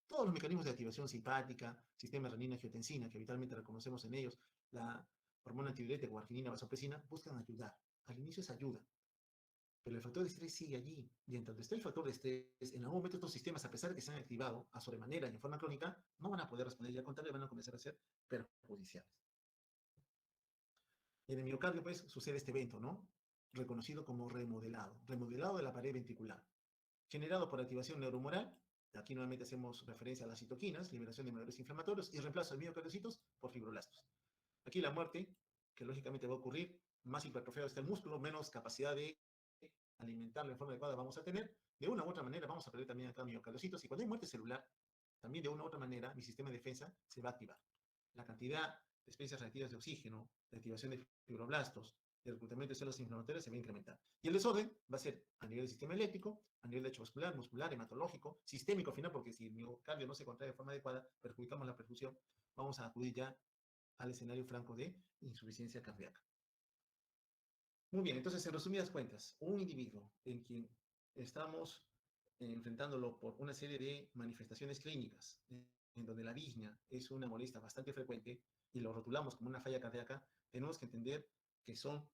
Todos los mecanismos de activación simpática, sistema renina-angiotensina, que habitualmente reconocemos en ellos, la hormona antidiurética o arginina vasopresina, buscan ayudar. Al inicio es ayuda, pero el factor de estrés sigue allí. Y en tanto esté el factor de estrés, en algún momento estos sistemas, a pesar de que se han activado a sobremanera y en forma crónica, no van a poder responder y al contrario van a comenzar a ser perjudiciales. En el miocardio, pues, sucede este evento, ¿no? Reconocido como remodelado, remodelado de la pared ventricular, generado por activación neuromoral. Aquí nuevamente hacemos referencia a las citoquinas, liberación de mediadores inflamatorios y reemplazo de miocardiocitos por fibroblastos. Aquí la muerte, que lógicamente va a ocurrir, más hipertrofiado está el músculo, menos capacidad de alimentarlo en forma adecuada vamos a tener. De una u otra manera vamos a perder también acá miocardiocitos y cuando hay muerte celular, también de una u otra manera mi sistema de defensa se va a activar. La cantidad de especies reactivas de oxígeno, de activación de fibroblastos, de reclutamiento de células inflamatorias se va a incrementar. Y el desorden va a ser a nivel del sistema eléctrico, a nivel de hecho vascular, muscular, hematológico, sistémico al final, porque si el miocardio no se contrae de forma adecuada, perjudicamos la perfusión, vamos a acudir ya al escenario franco de insuficiencia cardíaca. Muy bien, entonces en resumidas cuentas, un individuo en quien estamos enfrentándolo por una serie de manifestaciones clínicas en donde la disnea es una molestia bastante frecuente y lo rotulamos como una falla cardíaca, tenemos que entender que son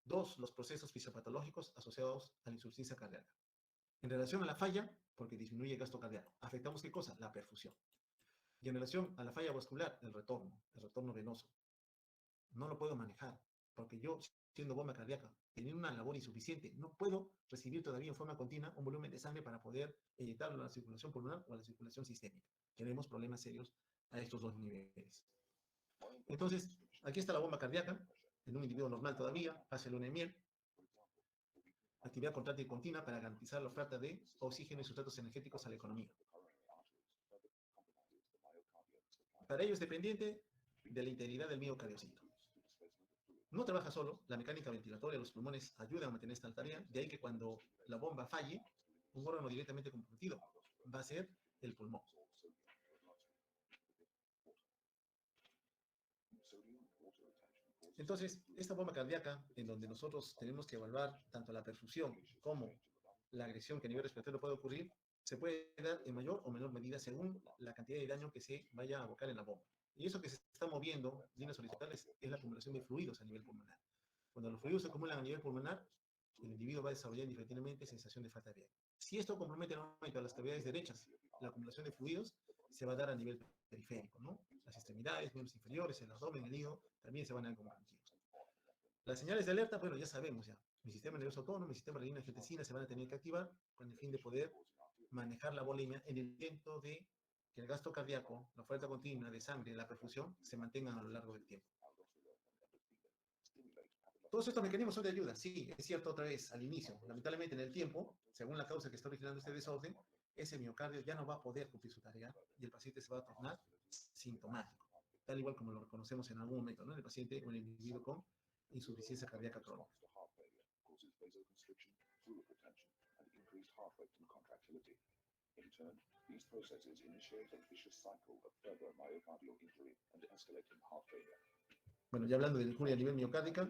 dos los procesos fisiopatológicos asociados a la insuficiencia cardíaca. En relación a la falla, porque disminuye el gasto cardíaco, afectamos qué cosa? La perfusión. Y en relación a la falla vascular, el retorno venoso. No lo puedo manejar, porque yo, siendo bomba cardíaca, teniendo una labor insuficiente, no puedo recibir todavía en forma continua un volumen de sangre para poder inyectarlo a la circulación pulmonar o a la circulación sistémica. Tenemos problemas serios a estos dos niveles. Entonces, aquí está la bomba cardíaca, en un individuo normal todavía, hace luna de miel, actividad contráctil continua para garantizar la oferta de oxígeno y sustratos energéticos a la economía. Para ello es dependiente de la integridad del miocardiocito. No trabaja solo, la mecánica ventilatoria de los pulmones ayuda a mantener esta tarea, de ahí que cuando la bomba falle, un órgano directamente comprometido va a ser el pulmón. Entonces, esta bomba cardíaca, en donde nosotros tenemos que evaluar tanto la perfusión como la agresión que a nivel respiratorio puede ocurrir, se puede dar en mayor o menor medida según la cantidad de daño que se vaya a abocar en la bomba. Y eso que se está moviendo, líneas horizontales, es la acumulación de fluidos a nivel pulmonar. Cuando los fluidos se acumulan a nivel pulmonar, el individuo va a desarrollar indefectiblemente sensación de falta de aire. Si esto compromete nuevamente a las cavidades derechas, la acumulación de fluidos se va a dar a nivel periférico, ¿no? Las extremidades, miembros inferiores, el abdomen, el hígado, también se van a ver comprometidos. Las señales de alerta, bueno, ya sabemos ya. Mi sistema nervioso autónomo, mi sistema renina angiotensina se van a tener que activar con el fin de poder manejar la volemia en el intento de que el gasto cardíaco, la oferta continua de sangre, la perfusión, se mantengan a lo largo del tiempo. Todos estos mecanismos son de ayuda, sí, es cierto otra vez, al inicio. Lamentablemente en el tiempo, según la causa que está originando este desorden, ese miocardio ya no va a poder cumplir su tarea y el paciente se va a tornar sintomático, tal igual como lo reconocemos en algún momento, ¿no? El paciente o el individuo con insuficiencia cardíaca crónica. In turn, these processes initiate a vicious cycle of further myocardial injury and escalating heart failure. Bueno, ya hablando de injuria a nivel miocárdica,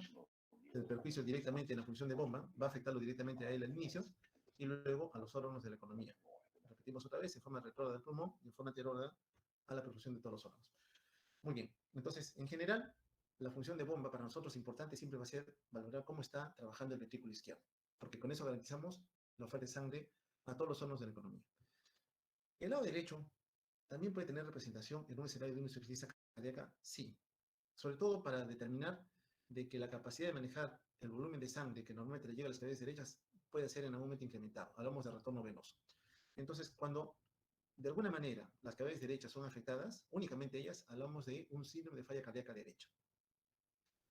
el perjuicio directamente en la función de bomba va a afectarlo directamente a él al inicio y luego a los órganos de la economía. Repetimos otra vez, en forma retrógrada del pulmón y en forma anterógrada a la perfusión de todos los órganos. Muy bien, entonces, en general, la función de bomba para nosotros importante siempre va a ser valorar cómo está trabajando el ventrículo izquierdo, porque con eso garantizamos la oferta de sangre a todos los órganos de la economía. El lado derecho también puede tener representación en un escenario de una insuficiencia cardíaca, sí, sobre todo para determinar de que la capacidad de manejar el volumen de sangre que normalmente le llega a las cavidades derechas puede ser en algún momento incrementado. Hablamos de retorno venoso. Entonces, cuando de alguna manera las cavidades derechas son afectadas, únicamente ellas, hablamos de un síndrome de falla cardíaca derecha,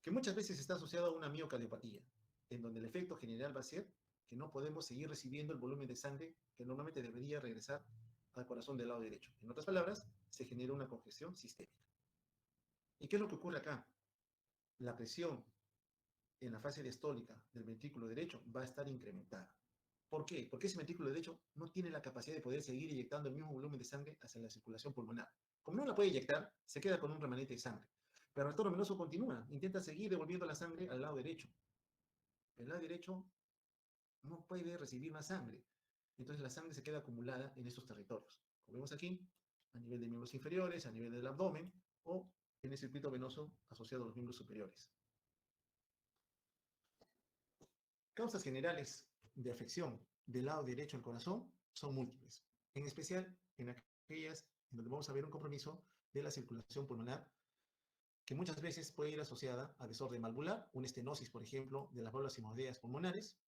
que muchas veces está asociado a una miocardiopatía, en donde el efecto general va a ser que no podemos seguir recibiendo el volumen de sangre que normalmente debería regresar al corazón del lado derecho. En otras palabras, se genera una congestión sistémica. ¿Y qué es lo que ocurre acá? La presión en la fase diastólica del ventrículo derecho va a estar incrementada. ¿Por qué? Porque ese ventrículo derecho no tiene la capacidad de poder seguir inyectando el mismo volumen de sangre hacia la circulación pulmonar. Como no la puede inyectar, se queda con un remanente de sangre. Pero el retorno venoso continúa, intenta seguir devolviendo la sangre al lado derecho. El lado derecho no puede recibir más sangre. Entonces la sangre se queda acumulada en estos territorios. Como vemos aquí, a nivel de miembros inferiores, a nivel del abdomen o en el circuito venoso asociado a los miembros superiores. Causas generales de afección del lado derecho del corazón son múltiples, en especial en aquellas en donde vamos a ver un compromiso de la circulación pulmonar que muchas veces puede ir asociada a desorden valvular, una estenosis, por ejemplo, de las válvulas hemorroideas pulmonares,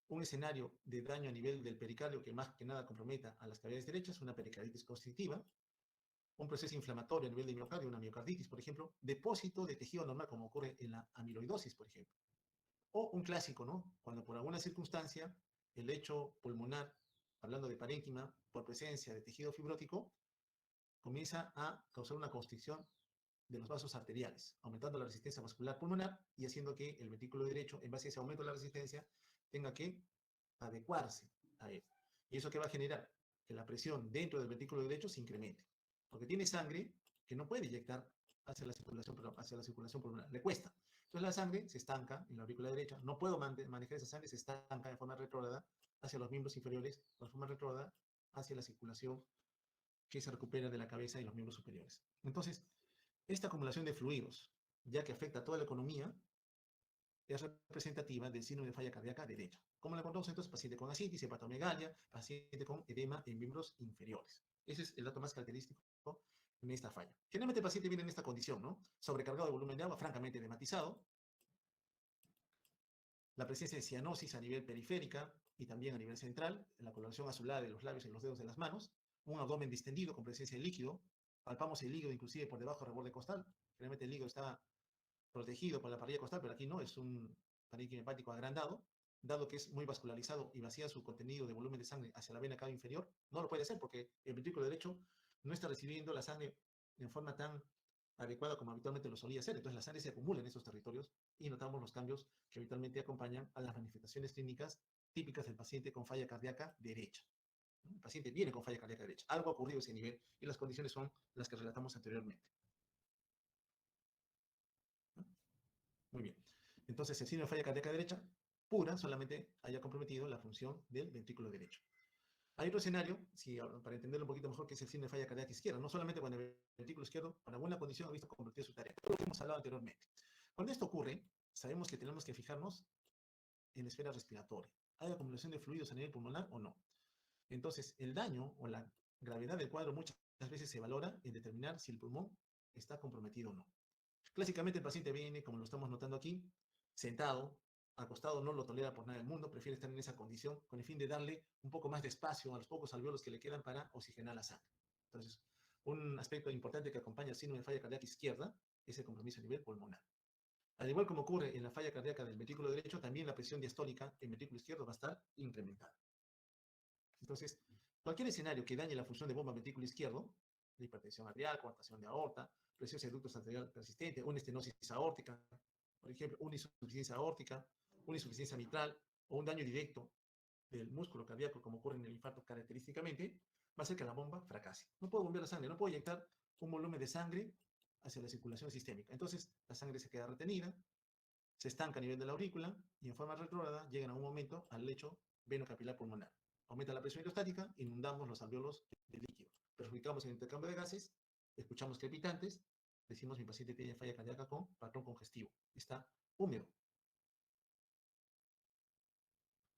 un escenario de daño a nivel del pericardio que más que nada comprometa a las cavidades derechas, una pericarditis constrictiva, un proceso inflamatorio a nivel de miocardio, una miocarditis, por ejemplo, depósito de tejido normal, como ocurre en la amiloidosis, por ejemplo. O un clásico, ¿no? Cuando por alguna circunstancia el lecho pulmonar, hablando de parénquima, por presencia de tejido fibrótico, comienza a causar una constricción de los vasos arteriales, aumentando la resistencia vascular pulmonar y haciendo que el ventrículo derecho, en base a ese aumento de la resistencia, tenga que adecuarse a él. ¿Y eso qué va a generar? Que la presión dentro del ventrículo derecho se incremente, porque tiene sangre que no puede inyectar hacia la circulación pulmonar, le cuesta. Entonces la sangre se estanca en la aurícula derecha, no puedo manejar esa sangre, se estanca de forma retrógrada hacia los miembros inferiores, de forma retrógrada hacia la circulación que se recupera de la cabeza y los miembros superiores. Entonces, esta acumulación de fluidos, ya que afecta a toda la economía, es representativa del síndrome de falla cardíaca derecha. ¿Cómo la encontramos entonces? Paciente con ascitis, hepatomegalia, paciente con edema en miembros inferiores. Ese es el dato más característico en esta falla. Generalmente el paciente viene en esta condición, ¿no? Sobrecargado de volumen de agua, francamente edematizado, la presencia de cianosis a nivel periférica y también a nivel central, en la coloración azulada de los labios y los dedos de las manos, un abdomen distendido con presencia de líquido, palpamos el hígado inclusive por debajo del borde costal, generalmente el hígado está protegido por la parrilla costal, pero aquí no, es un parénquima hepático agrandado, dado que es muy vascularizado y vacía su contenido de volumen de sangre hacia la vena cava inferior, no lo puede hacer porque el ventrículo derecho no está recibiendo la sangre en forma tan adecuada como habitualmente lo solía hacer. Entonces la sangre se acumula en estos territorios y notamos los cambios que habitualmente acompañan a las manifestaciones clínicas típicas del paciente con falla cardíaca derecha. El paciente viene con falla cardíaca derecha. Algo ha ocurrido a ese nivel y las condiciones son las que relatamos anteriormente. Muy bien. Entonces, el síndrome de falla cardíaca derecha pura solamente haya comprometido la función del ventrículo derecho. Hay otro escenario, para entenderlo un poquito mejor, que es el síndrome de falla cardíaca izquierda. No solamente cuando el ventrículo izquierdo, para alguna condición, ha visto convertir su tarea. Lo que hemos hablado anteriormente. Cuando esto ocurre, sabemos que tenemos que fijarnos en la esfera respiratoria. ¿Hay acumulación de fluidos a nivel pulmonar o no? Entonces, el daño o la gravedad del cuadro muchas veces se valora en determinar si el pulmón está comprometido o no. Clásicamente el paciente viene, como lo estamos notando aquí, sentado, acostado, no lo tolera por nada del mundo, prefiere estar en esa condición con el fin de darle un poco más de espacio a los pocos alvéolos que le quedan para oxigenar la sangre. Entonces, un aspecto importante que acompaña al síndrome de falla cardíaca izquierda es el compromiso a nivel pulmonar. Al igual como ocurre en la falla cardíaca del ventrículo derecho, también la presión diastólica en el ventrículo izquierdo va a estar incrementada. Entonces, cualquier escenario que dañe la función de bomba ventrículo izquierdo, hipertensión arterial, coartación de aorta, presión de ductos arterial persistente, una estenosis aórtica, por ejemplo, una insuficiencia aórtica, una insuficiencia mitral o un daño directo del músculo cardíaco, como ocurre en el infarto característicamente, va a hacer que la bomba fracase. No puedo bombear la sangre, no puedo inyectar un volumen de sangre hacia la circulación sistémica. Entonces, la sangre se queda retenida, se estanca a nivel de la aurícula y en forma retrógrada llegan a un momento al lecho venocapilar pulmonar. Aumenta la presión hidrostática, inundamos los alvéolos de líquido, perjudicamos el intercambio de gases, escuchamos crepitantes, decimos mi paciente tiene falla cardíaca con patrón congestivo, está húmedo.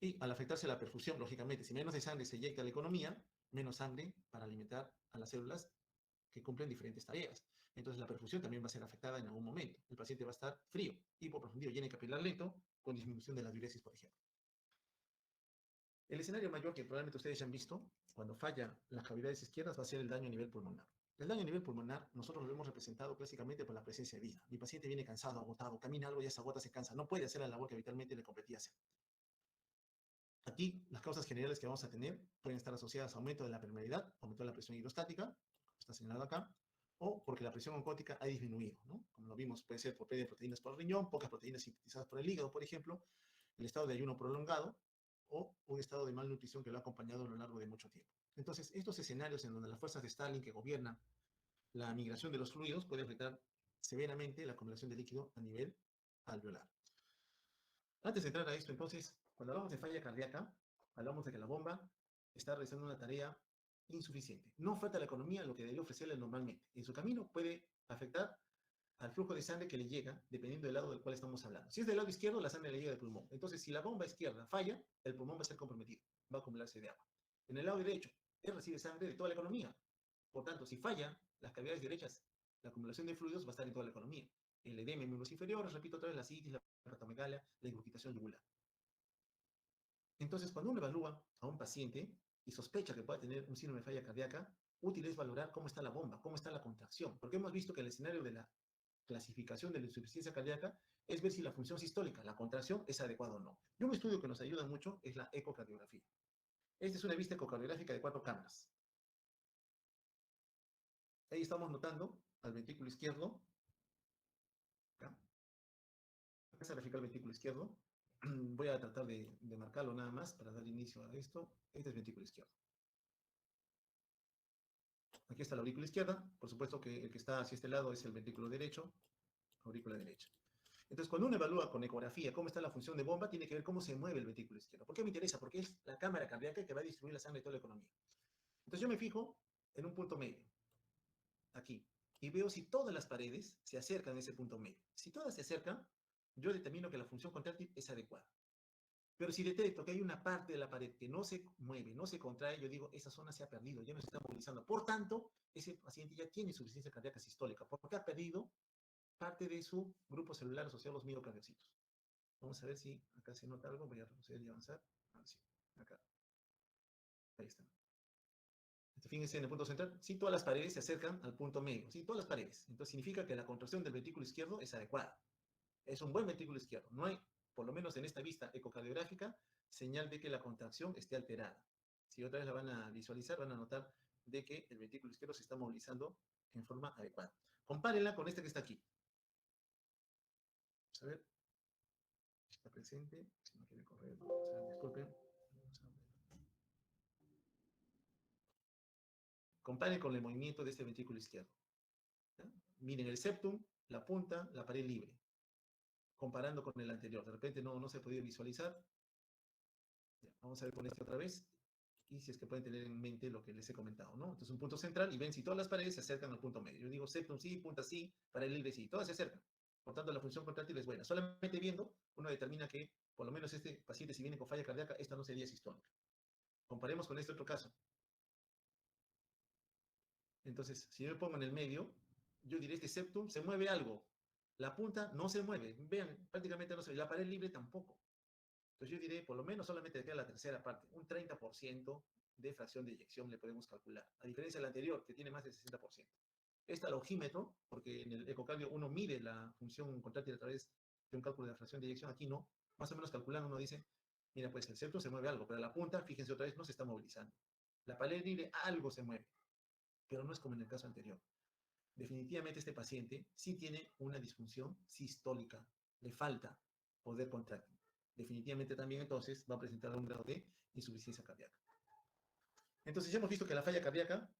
Y al afectarse la perfusión, lógicamente, si menos de sangre se inyecta a la economía, menos sangre para alimentar a las células que cumplen diferentes tareas. Entonces la perfusión también va a ser afectada en algún momento. El paciente va a estar frío, hipoprofundido, lleno capilar lento, con disminución de la diuresis, por ejemplo. El escenario mayor que probablemente ustedes ya han visto, cuando falla las cavidades izquierdas, va a ser el daño a nivel pulmonar. El daño a nivel pulmonar, nosotros lo hemos representado clásicamente por la presencia de vida. Mi paciente viene cansado, agotado, camina algo y se agota, se cansa, no puede hacer la labor que habitualmente le competía hacer. Aquí, las causas generales que vamos a tener pueden estar asociadas a aumento de la permeabilidad, aumento de la presión hidrostática, como está señalado acá, o porque la presión oncótica ha disminuido, ¿no? Como lo vimos, puede ser por pérdida de proteínas por el riñón, pocas proteínas sintetizadas por el hígado, por ejemplo, el estado de ayuno prolongado, o un estado de malnutrición que lo ha acompañado a lo largo de mucho tiempo. Entonces, estos escenarios en donde las fuerzas de Stalin que gobiernan la migración de los fluidos puede afectar severamente la acumulación de líquido a nivel alveolar. Antes de entrar a esto, entonces, cuando hablamos de falla cardíaca, hablamos de que la bomba está realizando una tarea insuficiente. No falta la economía lo que debería ofrecerle normalmente. En su camino puede afectar al flujo de sangre que le llega, dependiendo del lado del cual estamos hablando. Si es del lado izquierdo, la sangre le llega del pulmón. Entonces, si la bomba izquierda falla, el pulmón va a ser comprometido, va a acumularse de agua. En el lado derecho, él recibe sangre de toda la economía. Por tanto, si falla las cavidades derechas, la acumulación de fluidos va a estar en toda la economía. El edema en miembros inferiores, repito otra vez, la citis, la hepatomegalia, la ingurgitación yugular. Entonces, cuando uno evalúa a un paciente y sospecha que pueda tener un síndrome de falla cardíaca, útil es valorar cómo está la bomba, cómo está la contracción, porque hemos visto que el escenario de la clasificación de la insuficiencia cardíaca es ver si la función sistólica, la contracción, es adecuada o no. Y un estudio que nos ayuda mucho es la ecocardiografía. Esta es una vista ecocardiográfica de 4 cámaras. Ahí estamos notando al ventrículo izquierdo. Acá se grafica el ventrículo izquierdo. Voy a tratar de marcarlo nada más para dar inicio a esto. Este es el ventrículo izquierdo. Aquí está la aurícula izquierda. Por supuesto que el que está hacia este lado es el ventrículo derecho, aurícula derecha. Entonces, cuando uno evalúa con ecografía cómo está la función de bomba, tiene que ver cómo se mueve el ventrículo izquierdo. ¿Por qué me interesa? Porque es la cámara cardíaca que va a distribuir la sangre de toda la economía. Entonces, yo me fijo en un punto medio, aquí, y veo si todas las paredes se acercan a ese punto medio. Si todas se acercan, yo determino que la función contráctil es adecuada. Pero si detecto que hay una parte de la pared que no se mueve, no se contrae, yo digo, esa zona se ha perdido, ya no se está movilizando. Por tanto, ese paciente ya tiene insuficiencia cardíaca sistólica, porque ha perdido parte de su grupo celular asociado a los miocardiocitos. Vamos a ver si acá se nota algo. Voy a retroceder y avanzar. Ah, sí, acá. Ahí está. Fíjense en el punto central. Si todas las paredes se acercan al punto medio. Si todas las paredes. Entonces significa que la contracción del ventrículo izquierdo es adecuada. Es un buen ventrículo izquierdo. No hay, por lo menos en esta vista ecocardiográfica, señal de que la contracción esté alterada. Si otra vez la van a visualizar, van a notar de que el ventrículo izquierdo se está movilizando en forma adecuada. Compárenla con este que está aquí. Vamos a ver. Está presente. Si no quiere correr, disculpen. Comparen con el movimiento de este ventrículo izquierdo. ¿Ya? Miren el septum, la punta, la pared libre. Comparando con el anterior. De repente no se ha podido visualizar. Ya, vamos a ver con este otra vez. Y si es que pueden tener en mente lo que les he comentado, ¿no? Entonces un punto central y ven si todas las paredes se acercan al punto medio. Yo digo septum sí, punta sí, pared libre sí. Todas se acercan. Por tanto, la función contráctil es buena. Solamente viendo, uno determina que, por lo menos este paciente, si viene con falla cardíaca, esta no sería sistólica. Comparemos con este otro caso. Entonces, si yo me pongo en el medio, yo diré este septum, se mueve algo. La punta no se mueve. Vean, prácticamente no se mueve. La pared libre tampoco. Entonces yo diré, por lo menos solamente queda la tercera parte. Un 30% de fracción de eyección le podemos calcular. A diferencia del anterior, que tiene más del 60%. Este alogímetro, porque en el ecocardio uno mide la función contráctil a través de un cálculo de la fracción de eyección, aquí no. Más o menos calculando uno dice, mira, pues el septum se mueve algo, pero la punta, fíjense otra vez, no se está movilizando. La pared libre algo se mueve, pero no es como en el caso anterior. Definitivamente este paciente sí tiene una disfunción sistólica, le falta poder contráctil. Definitivamente también entonces va a presentar un grado de insuficiencia cardíaca. Entonces ya hemos visto que la falla cardíaca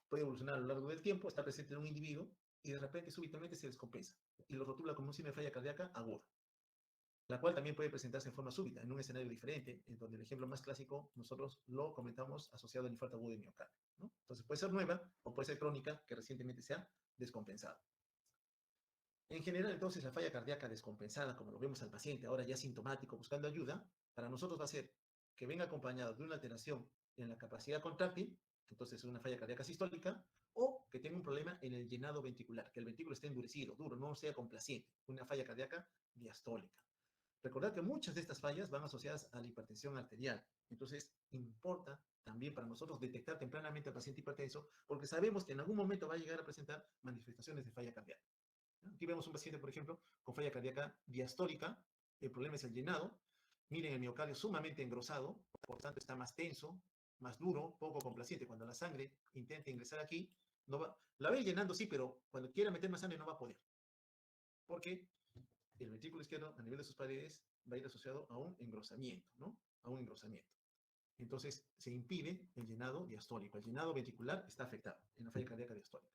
puede evolucionar a lo largo del tiempo, está presente en un individuo y de repente súbitamente se descompensa y lo rotula como un síndrome de falla cardíaca aguda, la cual también puede presentarse en forma súbita, en un escenario diferente, en donde el ejemplo más clásico nosotros lo comentamos asociado al infarto agudo de miocardio, ¿no? Entonces puede ser nueva o puede ser crónica que recientemente se ha descompensado. En general, entonces, la falla cardíaca descompensada, como lo vemos al paciente, ahora ya sintomático, buscando ayuda, para nosotros va a ser que venga acompañado de una alteración en la capacidad contráctil, entonces es una falla cardíaca sistólica, o que tenga un problema en el llenado ventricular, que el ventrículo esté endurecido, duro, no sea complaciente, una falla cardíaca diastólica. Recordad que muchas de estas fallas van asociadas a la hipertensión arterial, entonces importa también para nosotros detectar tempranamente al paciente hipertenso, porque sabemos que en algún momento va a llegar a presentar manifestaciones de falla cardíaca. Aquí vemos un paciente, por ejemplo, con falla cardíaca diastólica. El problema es el llenado. Miren el miocardio sumamente engrosado, por tanto está más tenso, más duro, poco complaciente. Cuando la sangre intenta ingresar aquí, no va, la va a ir llenando, sí, pero cuando quiera meter más sangre no va a poder. Porque el ventrículo izquierdo, a nivel de sus paredes, va a ir asociado a un engrosamiento, ¿no? A un engrosamiento. Entonces, se impide el llenado diastólico. El llenado ventricular está afectado en la falla cardíaca diastólica.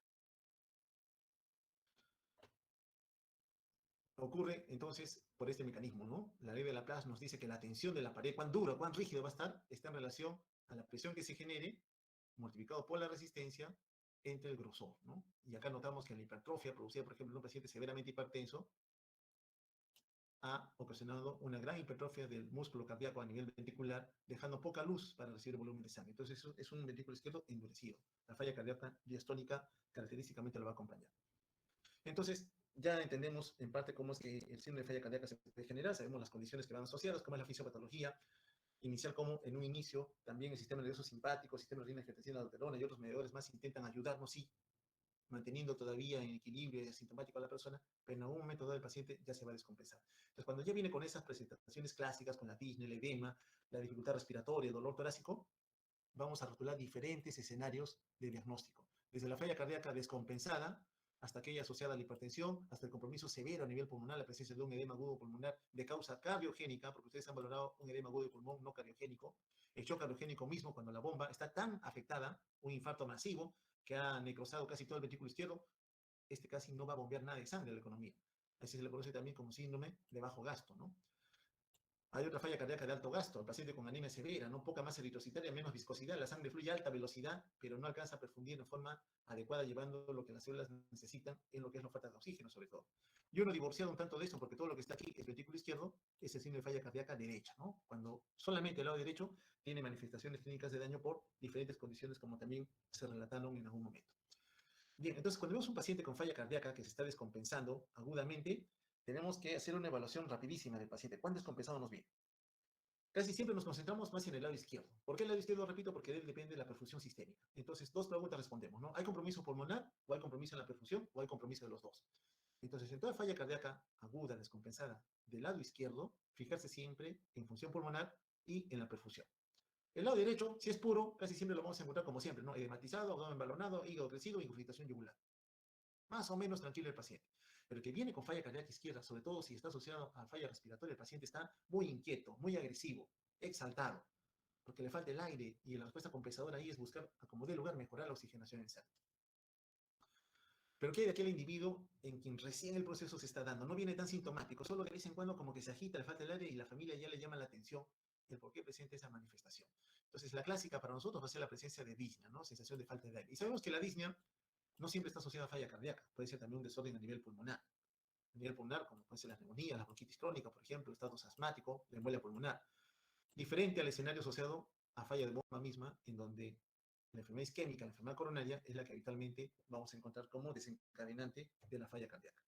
Ocurre entonces por este mecanismo, ¿no? La ley de Laplace nos dice que la tensión de la pared, cuán dura, cuán rígido va a estar, está en relación a la presión que se genere, multiplicado por la resistencia, entre el grosor, ¿no? Y acá notamos que la hipertrofia producida, por ejemplo, en un paciente severamente hipertenso, ha ocasionado una gran hipertrofia del músculo cardíaco a nivel ventricular, dejando poca luz para recibir volumen de sangre. Entonces es un ventrículo izquierdo endurecido. La falla cardíaca diastólica característicamente lo va a acompañar. Entonces, ya entendemos en parte cómo es que el síndrome de falla cardíaca se puede generar, sabemos las condiciones que van asociadas, cómo es la fisiopatología, inicial como en un inicio también el sistema nervioso simpático, el sistema de renina, angiotensina, aldosterona y otros mediadores más intentan ayudarnos, sí, manteniendo todavía en equilibrio y asintomático a la persona, pero en algún momento dado el paciente ya se va a descompensar. Entonces, cuando ya viene con esas presentaciones clásicas, con la disnea, el edema, la dificultad respiratoria, el dolor torácico, vamos a rotular diferentes escenarios de diagnóstico. Desde la falla cardíaca descompensada, hasta aquella asociada a la hipertensión, hasta el compromiso severo a nivel pulmonar, la presencia de un edema agudo pulmonar de causa cardiogénica, porque ustedes han valorado un edema agudo de pulmón no cardiogénico, el shock cardiogénico mismo, cuando la bomba está tan afectada, un infarto masivo, que ha necrosado casi todo el ventrículo izquierdo, este casi no va a bombear nada de sangre a la economía. Así se le conoce también como síndrome de bajo gasto, ¿no? Hay otra falla cardíaca de alto gasto, el paciente con anemia severa, ¿no? Poca masa eritrocitaria, menos viscosidad, la sangre fluye a alta velocidad, pero no alcanza a perfundir en forma adecuada, llevando lo que las células necesitan en lo que es la falta de oxígeno, sobre todo. Y uno divorciado un tanto de esto, porque todo lo que está aquí es ventrículo izquierdo, es el signo de falla cardíaca derecha, ¿no? Cuando solamente el lado derecho tiene manifestaciones clínicas de daño por diferentes condiciones, como también se relataron en algún momento. Bien, entonces cuando vemos un paciente con falla cardíaca que se está descompensando agudamente, tenemos que hacer una evaluación rapidísima del paciente. ¿Cuán descompensado nos viene? Casi siempre nos concentramos más en el lado izquierdo. ¿Por qué el lado izquierdo? Repito, porque de él depende de la perfusión sistémica. Entonces, dos preguntas respondemos, ¿no? ¿Hay compromiso pulmonar o hay compromiso en la perfusión o hay compromiso de los dos? Entonces, en toda falla cardíaca aguda, descompensada del lado izquierdo, fijarse siempre en función pulmonar y en la perfusión. El lado derecho, si es puro, casi siempre lo vamos a encontrar como siempre, ¿no? Edematizado, abdomen balonado, hígado crecido, ingurgitación yugular. Más o menos tranquilo el paciente. Pero el que viene con falla cardíaca izquierda, sobre todo si está asociado a falla respiratoria, el paciente está muy inquieto, muy agresivo, exaltado, porque le falta el aire y la respuesta compensadora ahí es buscar, a como dé lugar, mejorar la oxigenación en sangre. Pero ¿qué hay de aquel individuo en quien recién el proceso se está dando? No viene tan sintomático, solo de vez en cuando como que se agita, le falta el aire y la familia ya le llama la atención el por qué presenta esa manifestación. Entonces, la clásica para nosotros va a ser la presencia de disnea, ¿no? Sensación de falta de aire. Y sabemos que la disnea no siempre está asociada a falla cardíaca, puede ser también un desorden a nivel pulmonar. A nivel pulmonar, como pueden ser las neumonías, la bronquitis crónica, por ejemplo, el estatus asmático, la embolia pulmonar. Diferente al escenario asociado a falla de bomba misma, en donde la enfermedad isquémica, la enfermedad coronaria, es la que habitualmente vamos a encontrar como desencadenante de la falla cardíaca.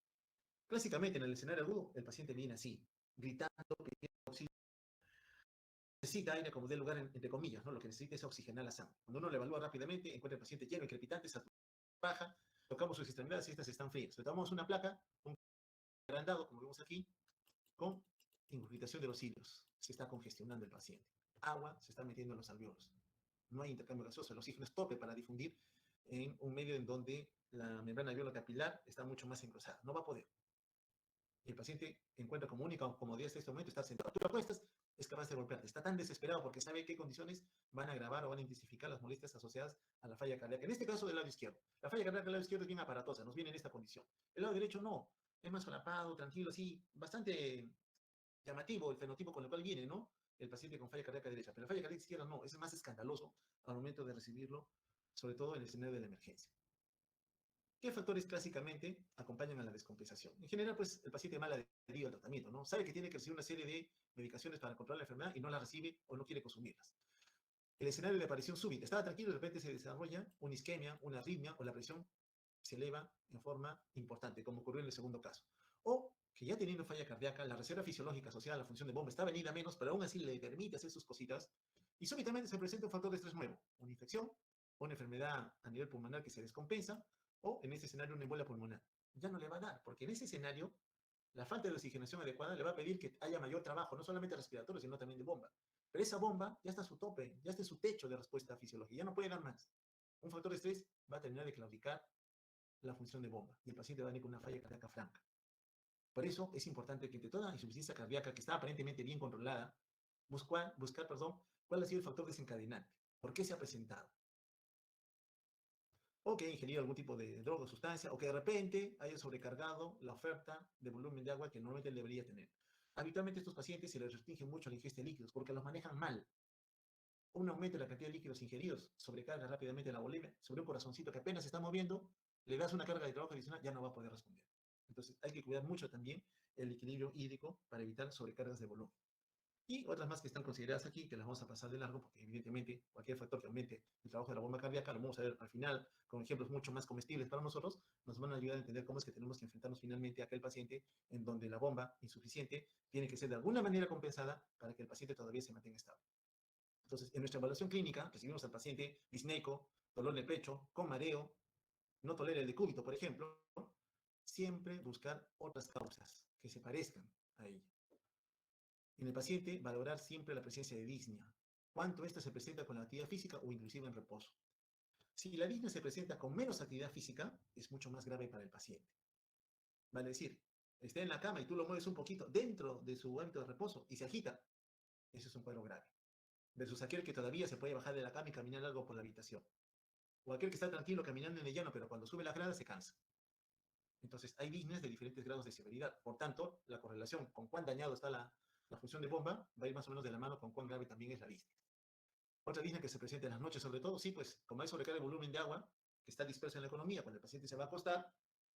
Clásicamente, en el escenario agudo, el paciente viene así, gritando, pidiendo auxilio. Necesita aire como de lugar, entre comillas, ¿no? Lo que necesita es oxigenar la sangre. Cuando uno lo evalúa rápidamente, encuentra el paciente lleno, crepitante, saturado, baja, tocamos sus extremidades y estas están frías. Le tomamos una placa, un agrandado, como vemos aquí, con ingurgitación de los cilios. Se está congestionando el paciente. Agua se está metiendo en los alveolos. No hay intercambio gaseoso. El oxígeno es torpe para difundir en un medio en donde la membrana alveolar capilar está mucho más engrosada. No va a poder. El paciente encuentra como única comodidad hasta este momento estar sentado. Tú lo acuestas, es capaz de golpearte. Está tan desesperado porque sabe qué condiciones van a agravar o van a intensificar las molestias asociadas a la falla cardíaca. En este caso, del lado izquierdo. La falla cardíaca del lado izquierdo es bien aparatosa, nos viene en esta condición. El lado derecho no. Es más solapado, tranquilo, así, bastante llamativo el fenotipo con el cual viene, ¿no? El paciente con falla cardíaca derecha. Pero la falla cardíaca izquierda no, es más escandaloso al momento de recibirlo, sobre todo en el escenario de la emergencia. ¿Qué factores clásicamente acompañan a la descompensación? En general, pues el paciente mal adherido al tratamiento, ¿no? Sabe que tiene que recibir una serie de medicaciones para controlar la enfermedad y no la recibe o no quiere consumirlas. El escenario de aparición súbita. Estaba tranquilo, de repente se desarrolla una isquemia, una arritmia o la presión se eleva en forma importante, como ocurrió en el segundo caso. O que ya teniendo falla cardíaca, la reserva fisiológica asociada a la función de bomba está venida menos, pero aún así le permite hacer sus cositas, y súbitamente se presenta un factor de estrés nuevo, una infección, una enfermedad a nivel pulmonar que se descompensa, o en ese escenario una embolia pulmonar. Ya no le va a dar, porque en ese escenario la falta de oxigenación adecuada le va a pedir que haya mayor trabajo, no solamente respiratorio, sino también de bomba. Pero esa bomba ya está a su tope, ya está en su techo de respuesta fisiológica, ya no puede dar más. Un factor de estrés va a terminar de claudicar la función de bomba y el paciente va a venir con una falla cardíaca franca. Por eso es importante que entre toda insuficiencia cardíaca que está aparentemente bien controlada, buscar cuál ha sido el factor desencadenante, por qué se ha presentado. O que haya ingerido algún tipo de droga o sustancia, o que de repente haya sobrecargado la oferta de volumen de agua que normalmente debería tener. Habitualmente a estos pacientes se les restringe mucho la ingesta de líquidos porque los manejan mal. Un aumento de la cantidad de líquidos ingeridos sobrecarga rápidamente la volemia sobre un corazoncito que apenas se está moviendo, le das una carga de trabajo adicional, ya no va a poder responder. Entonces hay que cuidar mucho también el equilibrio hídrico para evitar sobrecargas de volumen. Y otras más que están consideradas aquí, que las vamos a pasar de largo, porque evidentemente cualquier factor que aumente el trabajo de la bomba cardíaca, lo vamos a ver al final con ejemplos mucho más comestibles para nosotros, nos van a ayudar a entender cómo es que tenemos que enfrentarnos finalmente a aquel paciente en donde la bomba insuficiente tiene que ser de alguna manera compensada para que el paciente todavía se mantenga estable. Entonces, en nuestra evaluación clínica, recibimos al paciente disneico, dolor de pecho, con mareo, no tolera el decúbito, por ejemplo, siempre buscar otras causas que se parezcan a ello. En el paciente, valorar siempre la presencia de disnea, cuánto ésta se presenta con la actividad física o inclusive en reposo. Si la disnea se presenta con menos actividad física, es mucho más grave para el paciente. Vale decir, está en la cama y tú lo mueves un poquito dentro de su hábito de reposo y se agita, eso es un cuadro grave. Versus aquel que todavía se puede bajar de la cama y caminar algo por la habitación. O aquel que está tranquilo caminando en el llano, pero cuando sube las gradas se cansa. Entonces, hay disneas de diferentes grados de severidad. Por tanto, la correlación con cuán dañado está la función de bomba va a ir más o menos de la mano con cuán grave también es la disnea. Otra disnea que se presenta en las noches, sobre todo, sí, pues como hay sobrecarga de volumen de agua que está disperso en la economía, cuando el paciente se va a acostar,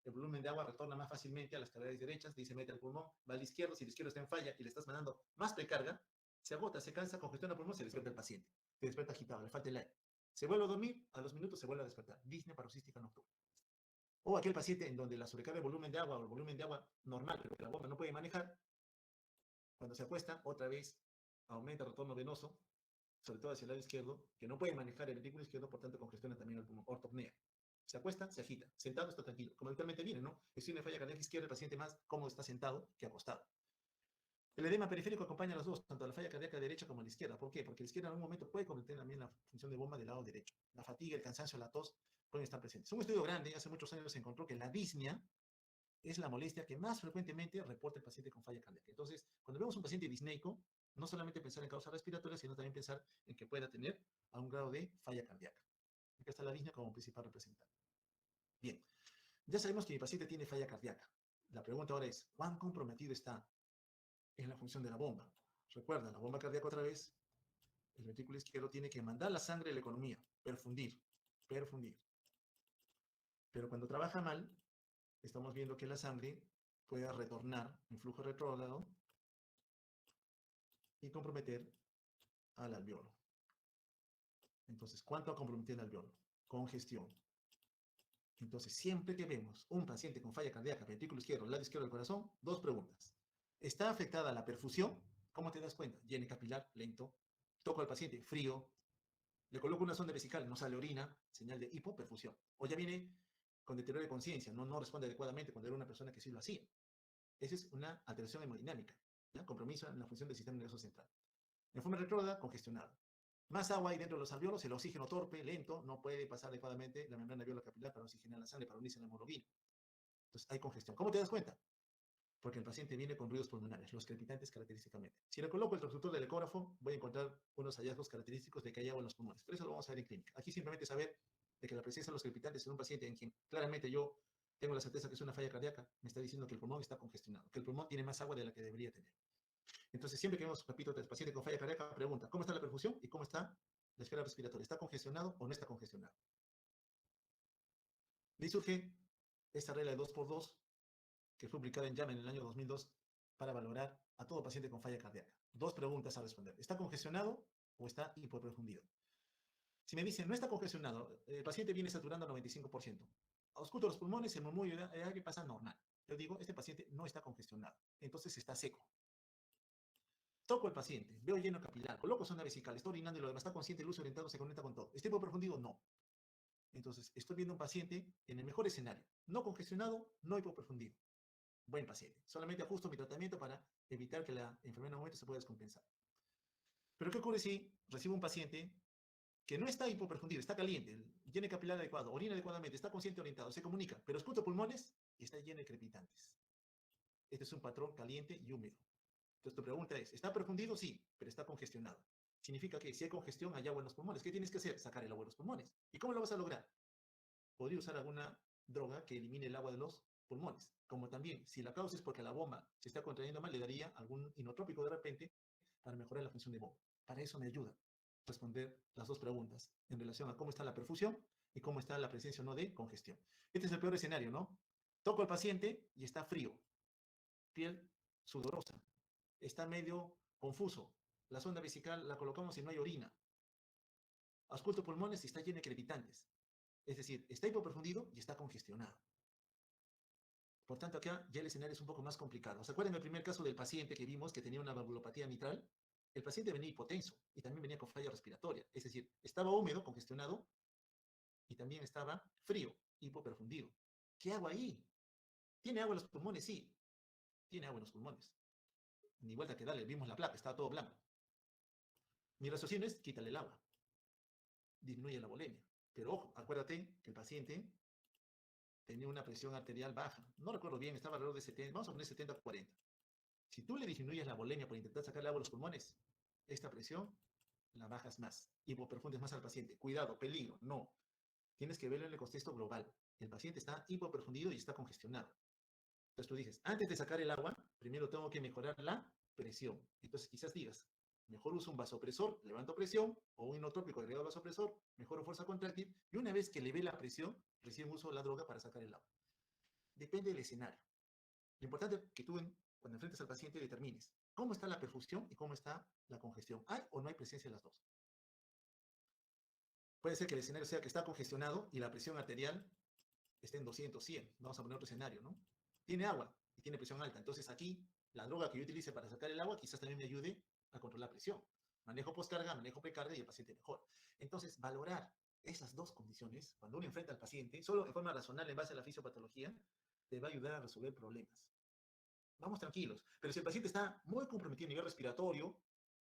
el volumen de agua retorna más fácilmente a las cavidades derechas, y se mete al pulmón, va al izquierdo, si el izquierdo está en falla y le estás mandando más precarga, se agota, se cansa, congestiona el pulmón, se despierta el paciente, se despierta agitado, le falta el aire. Se vuelve a dormir, a los minutos se vuelve a despertar. Disnea paroxística nocturna. O aquel paciente en donde la sobrecarga de volumen de agua o el volumen de agua normal, pero que la bomba no puede manejar, cuando se acuesta, otra vez aumenta el retorno venoso, sobre todo hacia el lado izquierdo, que no puede manejar el ventrículo izquierdo, por tanto congestiona también el pulmón, ortopnea. Se acuesta, se agita. Sentado está tranquilo, como habitualmente viene, ¿no? Si tiene falla cardíaca izquierda, el paciente más cómodo está sentado que acostado. El edema periférico acompaña a los dos, tanto a la falla cardíaca derecha como a la izquierda. ¿Por qué? Porque la izquierda en algún momento puede cometer también la función de bomba del lado derecho. La fatiga, el cansancio, la tos pueden estar presentes. Un estudio grande, hace muchos años se encontró que la disnea es la molestia que más frecuentemente reporta el paciente con falla cardíaca. Entonces, cuando vemos un paciente disneico, no solamente pensar en causas respiratorias, sino también pensar en que pueda tener a un grado de falla cardíaca. Acá está la disnea como principal representante. Bien, ya sabemos que mi paciente tiene falla cardíaca. La pregunta ahora es, ¿cuán comprometido está en la función de la bomba? Recuerda, la bomba cardíaca otra vez, el ventrículo izquierdo tiene que mandar la sangre a la economía, perfundir. Pero cuando trabaja mal, estamos viendo que la sangre puede retornar en flujo retrógrado y comprometer al alveolo. Entonces, ¿cuánto comprometer el alveolo? Congestión. Entonces, siempre que vemos un paciente con falla cardíaca, ventrículo izquierdo, lado izquierdo del corazón, dos preguntas. ¿Está afectada la perfusión? ¿Cómo te das cuenta? Llene capilar, lento. Toco al paciente, frío. Le coloco una sonda vesical, no sale orina, señal de hipoperfusión. O ya viene con deterioro de conciencia, no responde adecuadamente cuando era una persona que sí lo hacía. Esa es una alteración hemodinámica, ¿ya? Compromiso en la función del sistema nervioso central. En forma retrógrada, congestionado. Más agua hay dentro de los alveolos, el oxígeno torpe, lento, no puede pasar adecuadamente la membrana alveolar capilar para oxigenar la sangre, para unirse a la hemoglobina. Entonces hay congestión. ¿Cómo te das cuenta? Porque el paciente viene con ruidos pulmonares, los crepitantes característicamente. Si le coloco el transductor del ecógrafo, voy a encontrar unos hallazgos característicos de que hay agua en los pulmones. Pero eso lo vamos a ver en clínica. Aquí simplemente saber de que la presencia de los crepitantes en un paciente en quien claramente yo tengo la certeza que es una falla cardíaca, me está diciendo que el pulmón está congestionado, que el pulmón tiene más agua de la que debería tener. Entonces, siempre que vemos, repito, el paciente con falla cardíaca, pregunta, ¿cómo está la perfusión y cómo está la esfera respiratoria? ¿Está congestionado o no está congestionado? De ahí surge esta regla de 2x2, que fue publicada en JAMA en el año 2002, para valorar a todo paciente con falla cardíaca. Dos preguntas a responder. ¿Está congestionado o está hipoperfundido? Si me dicen, no está congestionado, el paciente viene saturando al 95%. Ausculto los pulmones, el murmullo de aire pasa normal. Yo digo, este paciente no está congestionado, entonces está seco. Toco al paciente, veo lleno capilar, coloco sonda vesical, está orinando y lo demás, está consciente, luz orientado, se conecta con todo. ¿Está hipoperfundido? No. Entonces, estoy viendo un paciente en el mejor escenario, no congestionado, no hipoperfundido. Buen paciente. Solamente ajusto mi tratamiento para evitar que la enfermedad en un momento se pueda descompensar. Pero ¿qué ocurre si recibo un paciente que no está hipoperfundido, está caliente, lleno capilar adecuado, orina adecuadamente, está consciente orientado, se comunica, pero escucho pulmones y está lleno de crepitantes? Este es un patrón caliente y húmedo. Entonces tu pregunta es, ¿está perfundido? Sí, pero está congestionado. Significa que si hay congestión hay agua en los pulmones. ¿Qué tienes que hacer? Sacar el agua de los pulmones. ¿Y cómo lo vas a lograr? Podría usar alguna droga que elimine el agua de los pulmones. Como también, si la causa es porque la bomba se está contrayendo mal, le daría algún inotrópico de repente para mejorar la función de bomba. Para eso me ayuda responder las dos preguntas en relación a cómo está la perfusión y cómo está la presencia o no de congestión. Este es el peor escenario, ¿no? Toco al paciente y está frío, piel sudorosa, está medio confuso. La sonda vesical la colocamos y no hay orina. Ausculto pulmones y está lleno de crepitantes. Es decir, está hipoperfundido y está congestionado. Por tanto, acá ya el escenario es un poco más complicado. ¿Se acuerdan del primer caso del paciente que vimos que tenía una valvulopatía mitral? El paciente venía hipotenso y también venía con falla respiratoria. Es decir, estaba húmedo, congestionado, y también estaba frío, hipoperfundido. ¿Qué hago ahí? ¿Tiene agua en los pulmones? Sí, tiene agua en los pulmones. Ni vuelta que darle, vimos la placa, estaba todo blanco. Mi raciocinio es, quítale el agua. Disminuye la volemia. Pero ojo, acuérdate que el paciente tenía una presión arterial baja. No recuerdo bien, estaba alrededor de 70, vamos a poner 70-40. Si tú le disminuyes la volemia por intentar sacarle agua a los pulmones, esta presión la bajas más, hipoperfundes más al paciente. Cuidado, peligro, no. Tienes que verlo en el contexto global. El paciente está hipoperfundido y está congestionado. Entonces tú dices, antes de sacar el agua, primero tengo que mejorar la presión. Entonces quizás digas, mejor uso un vasopresor, levanto presión, o un inotrópico agregado al vasopresor, mejoro fuerza contráctil, y una vez que le ve la presión, recién uso la droga para sacar el agua. Depende del escenario. Lo importante es que tú, cuando enfrentas al paciente, determines cómo está la perfusión y cómo está la congestión. ¿Hay o no hay presencia de las dos? Puede ser que el escenario sea que está congestionado y la presión arterial esté en 200, 100. Vamos a poner otro escenario, ¿no? Tiene agua y tiene presión alta. Entonces aquí, la droga que yo utilice para sacar el agua quizás también me ayude a controlar presión. Manejo postcarga, manejo precarga y el paciente mejor. Entonces, valorar esas dos condiciones, cuando uno enfrenta al paciente, solo de forma razonable en base a la fisiopatología, te va a ayudar a resolver problemas. Vamos tranquilos. Pero si el paciente está muy comprometido a nivel respiratorio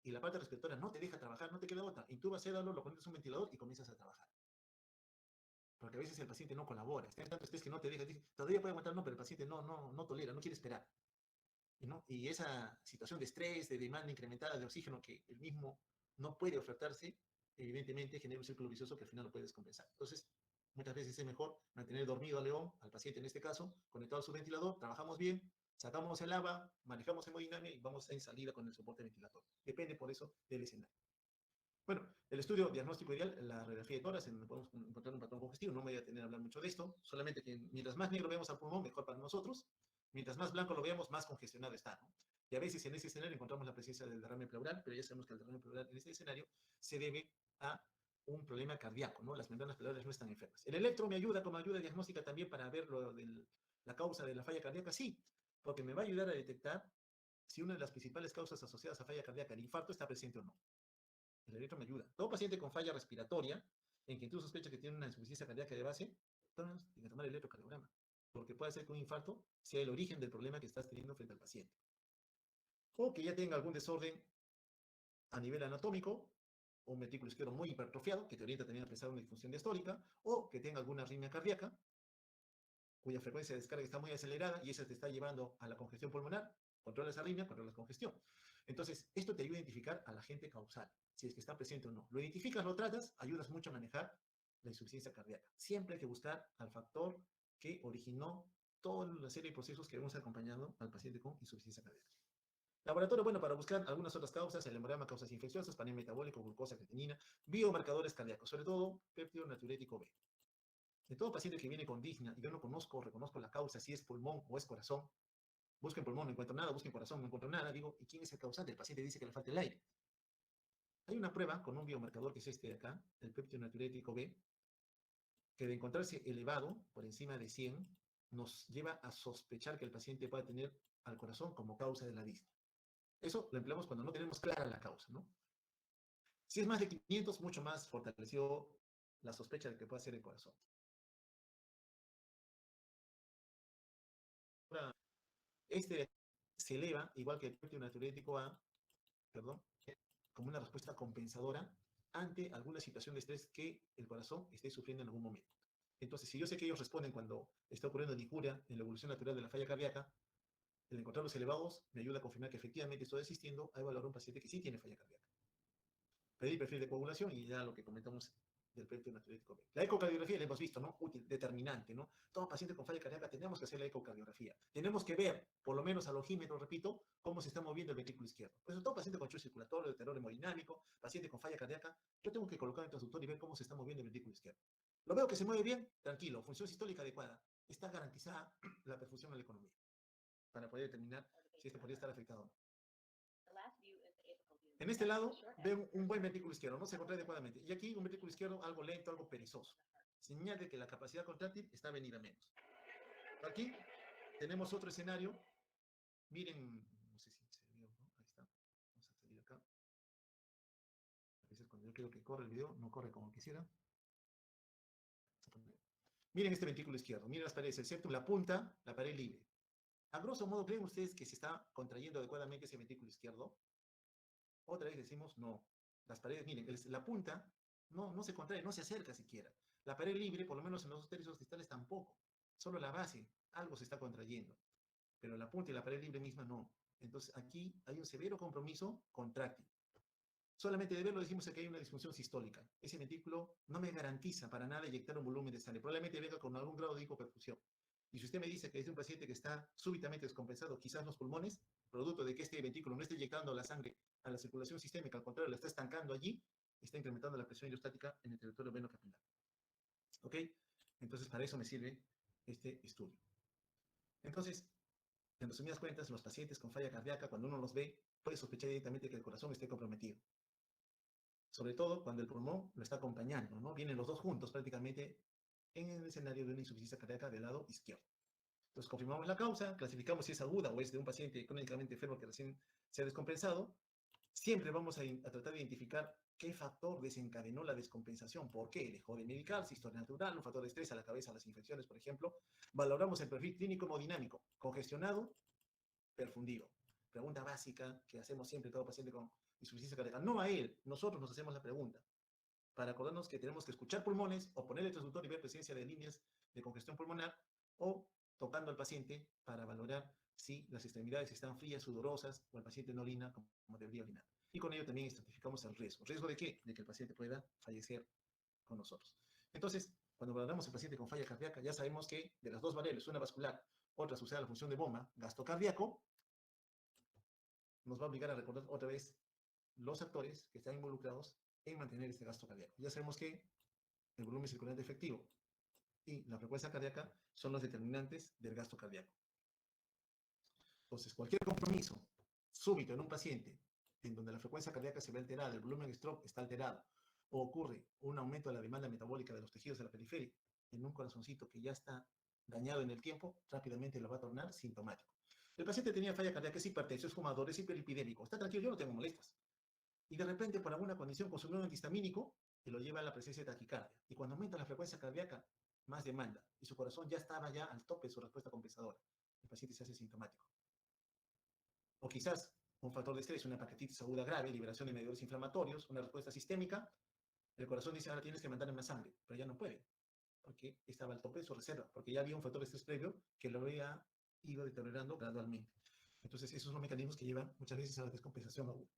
y la parte respiratoria no te deja trabajar, no te queda otra. Intubas, sédalo, lo conectas a un ventilador y comienzas a trabajar. Porque a veces el paciente no colabora. Está en tanto estrés que no te deja. Dice, todavía puede aguantar, no, pero el paciente no tolera, no quiere esperar. Y esa situación de estrés, de demanda incrementada de oxígeno que el mismo no puede ofertarse, evidentemente genera un círculo vicioso que al final lo puede descompensar. Entonces, muchas veces es mejor mantener dormido al león, al paciente en este caso, conectado a su ventilador, trabajamos bien, sacamos el agua, manejamos hemodinamia y vamos en salida con el soporte ventilatorio. Depende por eso del escenario. Bueno, el estudio diagnóstico ideal, la radiografía de tórax, en donde podemos encontrar un patrón congestivo, no me voy a tener a hablar mucho de esto, solamente que mientras más negro vemos al pulmón, mejor para nosotros, mientras más blanco lo veamos, más congestionado está, ¿no? Y a veces en ese escenario encontramos la presencia del derrame pleural, pero ya sabemos que el derrame pleural en este escenario se debe a un problema cardíaco, ¿no? Las membranas pleurales no están enfermas. El electro me ayuda como ayuda diagnóstica también para ver la causa de la falla cardíaca, sí, porque me va a ayudar a detectar si una de las principales causas asociadas a falla cardíaca, el infarto, está presente o no. El electro me ayuda. Todo paciente con falla respiratoria, en que tú sospechas que tiene una insuficiencia cardíaca de base, tienes que tomar el electrocardiograma, porque puede ser que un infarto sea el origen del problema que estás teniendo frente al paciente. O que ya tenga algún desorden a nivel anatómico, o un ventrículo izquierdo muy hipertrofiado, que te orienta también a pensar una disfunción diastólica, o que tenga alguna arritmia cardíaca, cuya frecuencia de descarga está muy acelerada y esa te está llevando a la congestión pulmonar. Controlas arritmia, controlas congestión. Entonces, esto te ayuda a identificar al agente causal, si es que está presente o no. Lo identificas, lo tratas, ayudas mucho a manejar la insuficiencia cardíaca. Siempre hay que buscar al factor que originó toda la serie de procesos que vamos acompañando al paciente con insuficiencia cardíaca. Laboratorio, bueno, para buscar algunas otras causas, el hemograma, causas infecciosas, panel metabólico, glucosa, creatinina, biomarcadores cardíacos, sobre todo péptido natriurético B. De todo paciente que viene con disnea y yo no reconozco la causa, si es pulmón o es corazón, busco en pulmón, no encuentro nada, busco en corazón, no encuentro nada, digo, ¿y quién es el causante? El paciente dice que le falta el aire. Hay una prueba con un biomarcador que es este de acá, el péptido natriurético B, que de encontrarse elevado por encima de 100, nos lleva a sospechar que el paciente pueda tener al corazón como causa de la disnea. Eso lo empleamos cuando no tenemos clara la causa, ¿no? Si es más de 500, mucho más fortalecido la sospecha de que pueda ser el corazón. Ahora, este se eleva, igual que el péptido natriurético A, perdón, como una respuesta compensadora ante alguna situación de estrés que el corazón esté sufriendo en algún momento. Entonces, si yo sé que ellos responden cuando está ocurriendo disjuria en la evolución natural de la falla cardíaca, el encontrarlos elevados me ayuda a confirmar que efectivamente estoy asistiendo a evaluar a un paciente que sí tiene falla cardíaca. Pedir perfil de coagulación y ya lo que comentamos del péptido natriurético B. La ecocardiografía la hemos visto, ¿no? Útil, determinante, ¿no? Todo paciente con falla cardíaca tenemos que hacer la ecocardiografía. Tenemos que ver, por lo menos al ojímetro, repito, cómo se está moviendo el ventrículo izquierdo. Por eso todo paciente con shock circulatorio, de terror hemodinámico, paciente con falla cardíaca, yo tengo que colocar en el transductor y ver cómo se está moviendo el ventrículo izquierdo. Lo veo que se mueve bien, tranquilo, función sistólica adecuada. Está garantizada la perfusión a la economía para poder determinar si esto podría estar afectado o no. En este lado veo un buen ventrículo izquierdo, no se contrae adecuadamente. Y aquí un ventrículo izquierdo algo lento, algo perezoso. Señal de que la capacidad contráctil está venida menos. Aquí tenemos otro escenario. Miren, no sé si se vio, ¿no? Ahí está. Vamos a salir acá. A veces cuando yo quiero que corra el video, no corre como quisiera. Miren este ventrículo izquierdo, miren las paredes, el septum, la punta, la pared libre. A grosso modo, ¿creen ustedes que se está contrayendo adecuadamente ese ventrículo izquierdo? Otra vez decimos, no. Las paredes, miren, la punta no se contrae, no se acerca siquiera. La pared libre, por lo menos en los dos tercios distales, tampoco. Solo la base, algo se está contrayendo. Pero la punta y la pared libre misma no. Entonces aquí hay un severo compromiso contráctil. Solamente de verlo decimos que hay una disfunción sistólica. Ese ventrículo no me garantiza para nada inyectar un volumen de sangre. Probablemente venga con algún grado de hipoperfusión. Y si usted me dice que es un paciente que está súbitamente descompensado, quizás los pulmones, producto de que este ventrículo no esté inyectando la sangre a la circulación sistémica, al contrario, la está estancando allí, está incrementando la presión hidrostática en el territorio veno capilar. ¿Ok? Entonces, para eso me sirve este estudio. Entonces, en resumidas cuentas, los pacientes con falla cardíaca, cuando uno los ve, puede sospechar directamente que el corazón esté comprometido. Sobre todo cuando el pulmón lo está acompañando, ¿no? Vienen los dos juntos prácticamente en el escenario de una insuficiencia cardíaca del lado izquierdo. Entonces, confirmamos la causa, clasificamos si es aguda o es de un paciente crónicamente enfermo que recién se ha descompensado. Siempre vamos a tratar de identificar qué factor desencadenó la descompensación. ¿Por qué? Dejó de medicar, si historia natural, un factor de estrés a la cabeza, las infecciones, por ejemplo. Valoramos el perfil clínico hemodinámico, congestionado, perfundido. Pregunta básica que hacemos siempre todo paciente con insuficiencia cardíaca. No a él, nosotros nos hacemos la pregunta. Para acordarnos que tenemos que escuchar pulmones o poner el transductor y ver presencia de líneas de congestión pulmonar o tocando al paciente para valorar si las extremidades están frías, sudorosas o el paciente no orina como debería orinar. Y con ello también estratificamos el riesgo. ¿Riesgo de qué? De que el paciente pueda fallecer con nosotros. Entonces, cuando valoramos al paciente con falla cardíaca, ya sabemos que de las dos variables, una vascular, otra asociada a la función de bomba, gasto cardíaco, nos va a obligar a recordar otra vez los actores que están involucrados en mantener este gasto cardíaco. Ya sabemos que el volumen circulante efectivo y la frecuencia cardíaca son los determinantes del gasto cardíaco. Entonces, cualquier compromiso súbito en un paciente en donde la frecuencia cardíaca se ve alterada, el volumen stroke está alterado, o ocurre un aumento de la demanda metabólica de los tejidos de la periferia en un corazoncito que ya está dañado en el tiempo, rápidamente lo va a tornar sintomático. El paciente tenía falla cardíaca, es hipertenso, es fumador, es hiperlipidémico, está tranquilo, yo no tengo molestias. Y de repente, por alguna condición, consumió un antihistamínico que lo lleva a la presencia de taquicardia. Y cuando aumenta la frecuencia cardíaca, más demanda. Y su corazón ya estaba ya al tope de su respuesta compensadora. El paciente se hace sintomático. O quizás un factor de estrés, una pancreatitis aguda grave, liberación de mediadores inflamatorios, una respuesta sistémica. El corazón dice, ahora tienes que mandarle más sangre, pero ya no puede, porque estaba al tope de su reserva, porque ya había un factor de estrés previo que lo había ido deteriorando gradualmente. Entonces, esos son los mecanismos que llevan muchas veces a la descompensación aguda.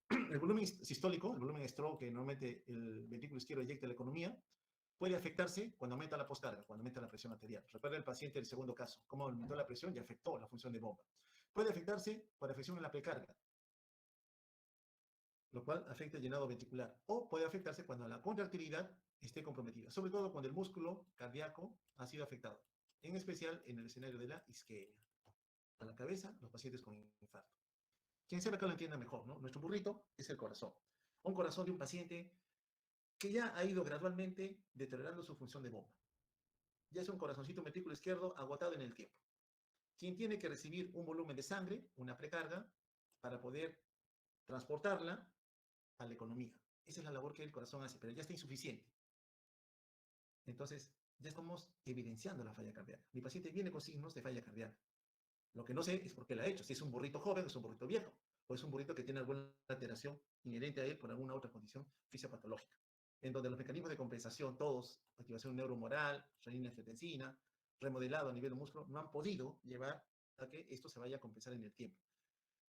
El volumen sistólico, el volumen stroke que normalmente el ventrículo izquierdo eyecta la economía, puede afectarse cuando aumenta la poscarga, cuando aumenta la presión arterial. Recuerda el paciente del segundo caso, cómo aumentó la presión y afectó la función de bomba. Puede afectarse por afección en la precarga, lo cual afecta el llenado ventricular. O puede afectarse cuando la contractilidad esté comprometida, sobre todo cuando el músculo cardíaco ha sido afectado, en especial en el escenario de la isquemia. A la cabeza, los pacientes con infarto. Quien sepa que lo entienda mejor, ¿no? Nuestro burrito es el corazón. Un corazón de un paciente que ya ha ido gradualmente deteriorando su función de bomba. Ya es un corazoncito ventrículo izquierdo agotado en el tiempo. Quien tiene que recibir un volumen de sangre, una precarga, para poder transportarla a la economía. Esa es la labor que el corazón hace, pero ya está insuficiente. Entonces, ya estamos evidenciando la falla cardíaca. Mi paciente viene con signos de falla cardíaca. Lo que no sé es por qué la ha hecho. Si es un burrito joven, es un burrito viejo, o es un burrito que tiene alguna alteración inherente a él por alguna otra condición fisiopatológica, en donde los mecanismos de compensación, todos, activación neurohumoral, renina-angiotensina, remodelado a nivel del músculo, no han podido llevar a que esto se vaya a compensar en el tiempo.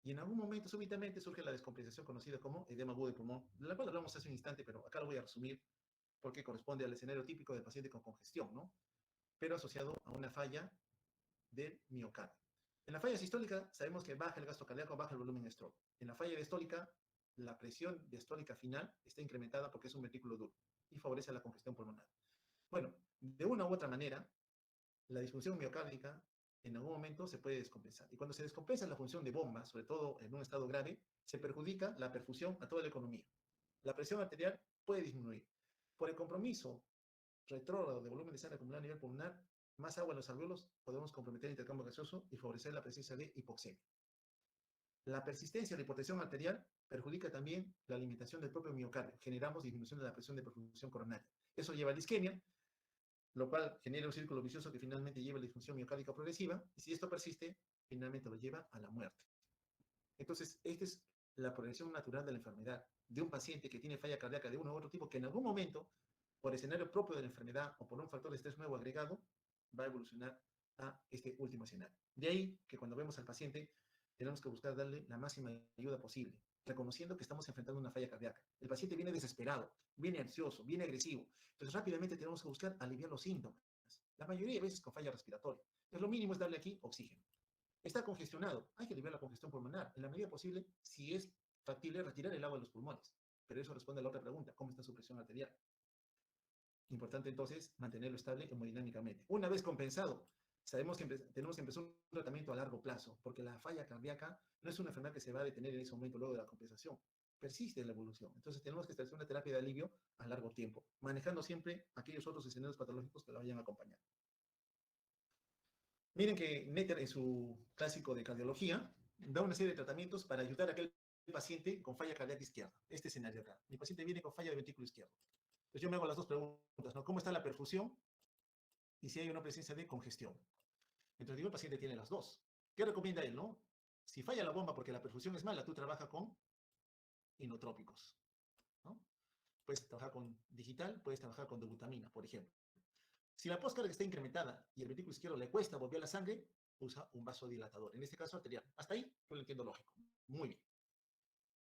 Y en algún momento, súbitamente, surge la descompensación conocida como edema agudo de pulmón, de la cual hablamos hace un instante, pero acá lo voy a resumir porque corresponde al escenario típico del paciente con congestión, ¿no? Pero asociado a una falla del miocardio. En la falla sistólica sabemos que baja el gasto cardíaco, baja el volumen stroke. En la falla diastólica, la presión diastólica final está incrementada porque es un ventrículo duro y favorece la congestión pulmonar. Bueno, de una u otra manera, la disfunción miocárdica en algún momento se puede descompensar. Y cuando se descompensa la función de bomba, sobre todo en un estado grave, se perjudica la perfusión a toda la economía. La presión arterial puede disminuir. Por el compromiso retrógrado de volumen de sangre acumulado a nivel pulmonar, más agua en los alvéolos, podemos comprometer el intercambio gaseoso y favorecer la presencia de hipoxemia. La persistencia de la hipertensión arterial perjudica también la alimentación del propio miocardio. Generamos disminución de la presión de perfusión coronaria. Eso lleva a la isquemia, lo cual genera un círculo vicioso que finalmente lleva a la disfunción miocárdica progresiva, y si esto persiste, finalmente lo lleva a la muerte. Entonces, esta es la progresión natural de la enfermedad de un paciente que tiene falla cardíaca de uno u otro tipo, que en algún momento, por escenario propio de la enfermedad o por un factor de estrés nuevo agregado, va a evolucionar a este último escenario. De ahí que cuando vemos al paciente, tenemos que buscar darle la máxima ayuda posible, reconociendo que estamos enfrentando una falla cardíaca. El paciente viene desesperado, viene ansioso, viene agresivo. Entonces rápidamente tenemos que buscar aliviar los síntomas. La mayoría de veces con falla respiratoria. Entonces lo mínimo es darle aquí oxígeno. Está congestionado, hay que aliviar la congestión pulmonar. En la medida posible, si es factible, retirar el agua de los pulmones. Pero eso responde a la otra pregunta, ¿cómo está su presión arterial? Importante entonces mantenerlo estable hemodinámicamente. Una vez compensado, sabemos que tenemos que empezar un tratamiento a largo plazo, porque la falla cardíaca no es una enfermedad que se va a detener en ese momento luego de la compensación, persiste en la evolución. Entonces tenemos que establecer una terapia de alivio a largo tiempo, manejando siempre aquellos otros escenarios patológicos que la vayan a acompañar. Miren que Netter en su clásico de cardiología da una serie de tratamientos para ayudar a aquel paciente con falla cardíaca izquierda. Este escenario acá. Mi paciente viene con falla de ventrículo izquierdo. Entonces yo me hago las dos preguntas, ¿no? ¿Cómo está la perfusión? Y si hay una presencia de congestión. Entonces digo, el paciente tiene las dos. ¿Qué recomienda él, no? Si falla la bomba porque la perfusión es mala, tú trabajas con inotrópicos, ¿no? Puedes trabajar con digital, puedes trabajar con dobutamina, por ejemplo. Si la postcarga está incrementada y el ventrículo izquierdo le cuesta volver la sangre, usa un vasodilatador, en este caso arterial. Hasta ahí yo lo entiendo lógico. Muy bien.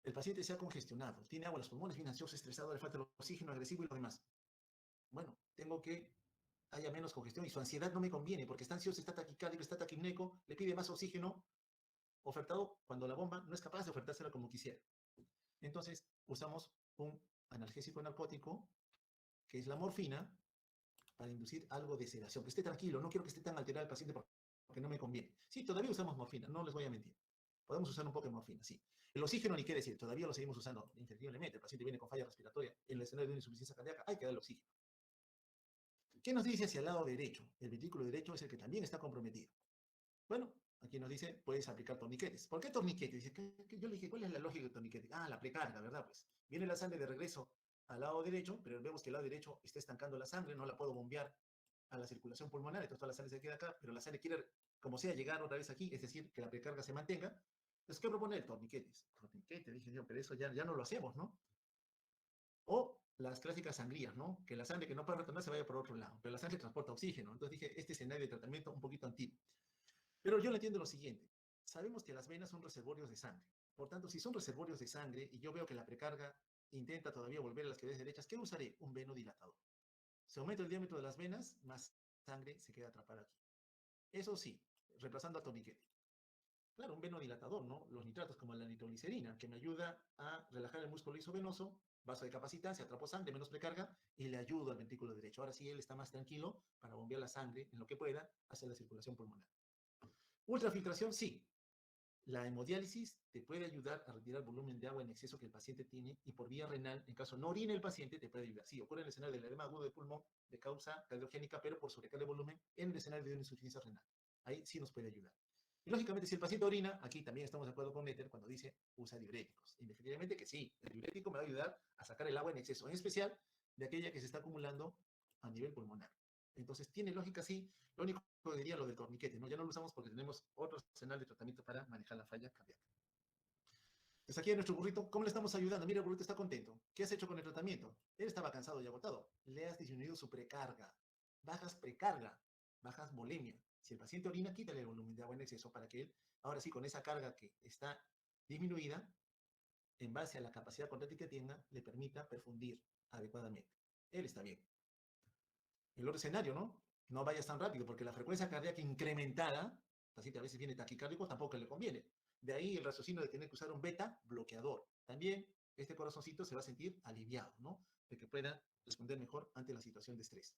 El paciente se ha congestionado, tiene agua en los pulmones, viene ansioso, estresado, le falta el oxígeno, agresivo y lo demás. Bueno, tengo que haya menos congestión y su ansiedad no me conviene porque está ansioso, está taquicárdico, está taquipneico, le pide más oxígeno ofertado cuando la bomba no es capaz de ofertársela como quisiera. Entonces usamos un analgésico narcótico que es la morfina para inducir algo de sedación. Que esté tranquilo, no quiero que esté tan alterado el paciente porque no me conviene. Sí, todavía usamos morfina, no les voy a mentir. Podemos usar un poco de morfina, sí. El oxígeno ni qué decir, todavía lo seguimos usando indefectiblemente. El paciente viene con falla respiratoria, en el escenario de una insuficiencia cardíaca, hay que darle oxígeno. ¿Qué nos dice hacia el lado derecho? El ventrículo derecho es el que también está comprometido. Bueno, aquí nos dice, puedes aplicar torniquetes. ¿Por qué torniquetes? Dice, yo le dije, ¿cuál es la lógica de torniquete? Ah, la precarga, ¿verdad? Pues viene la sangre de regreso al lado derecho, pero vemos que el lado derecho está estancando la sangre, no la puedo bombear a la circulación pulmonar, entonces toda la sangre se queda acá, pero la sangre quiere, como sea, llegar otra vez aquí, es decir, que la precarga se mantenga. Entonces, ¿qué proponer? Torniquetes. Torniquete, dije yo, pero eso ya no lo hacemos, ¿no? O las clásicas sangrías, ¿no? Que la sangre que no puede retornar se vaya por otro lado, pero la sangre transporta oxígeno. Entonces dije, este escenario de tratamiento un poquito antiguo. Pero yo le entiendo lo siguiente. Sabemos que las venas son reservorios de sangre. Por tanto, si son reservorios de sangre y yo veo que la precarga intenta todavía volver a las cavidades derechas, ¿qué usaré? Un venodilatador. Se aumenta el diámetro de las venas, más sangre se queda atrapada aquí. Eso sí, reemplazando a torniquete. Claro, un venodilatador, ¿no? Los nitratos como la nitroglicerina, que me ayuda a relajar el músculo lisovenoso, vaso de capacitancia, atrapo sangre, menos precarga, y le ayudo al ventrículo derecho. Ahora sí, él está más tranquilo para bombear la sangre en lo que pueda hacia la circulación pulmonar. Ultrafiltración, sí. La hemodiálisis te puede ayudar a retirar el volumen de agua en exceso que el paciente tiene y por vía renal, en caso no orine el paciente, te puede ayudar. Sí, ocurre en el escenario del edema agudo de pulmón de causa cardiogénica, pero por sobrecarga de volumen en el escenario de una insuficiencia renal. Ahí sí nos puede ayudar. Y lógicamente, si el paciente orina, aquí también estamos de acuerdo con Netter cuando dice usa diuréticos. Indefectiblemente que sí, el diurético me va a ayudar a sacar el agua en exceso, en especial de aquella que se está acumulando a nivel pulmonar. Entonces, tiene lógica, sí. Lo único que diría lo del torniquete, ¿no? Ya no lo usamos porque tenemos otro escenario de tratamiento para manejar la falla cardíaca. Entonces, aquí en nuestro burrito, ¿cómo le estamos ayudando? Mira, el burrito está contento. ¿Qué has hecho con el tratamiento? Él estaba cansado y agotado. Le has disminuido su precarga. Bajas precarga, bajas volemia. Si el paciente orina, quítale el volumen de agua en exceso para que él, ahora sí, con esa carga que está disminuida, en base a la capacidad contráctil que tenga, le permita perfundir adecuadamente. Él está bien. El otro escenario, ¿no? No vayas tan rápido, porque la frecuencia cardíaca incrementada, el paciente a veces viene taquicárdico, tampoco le conviene. De ahí el raciocinio de tener que usar un beta bloqueador. También este corazoncito se va a sentir aliviado, ¿no? De que pueda responder mejor ante la situación de estrés.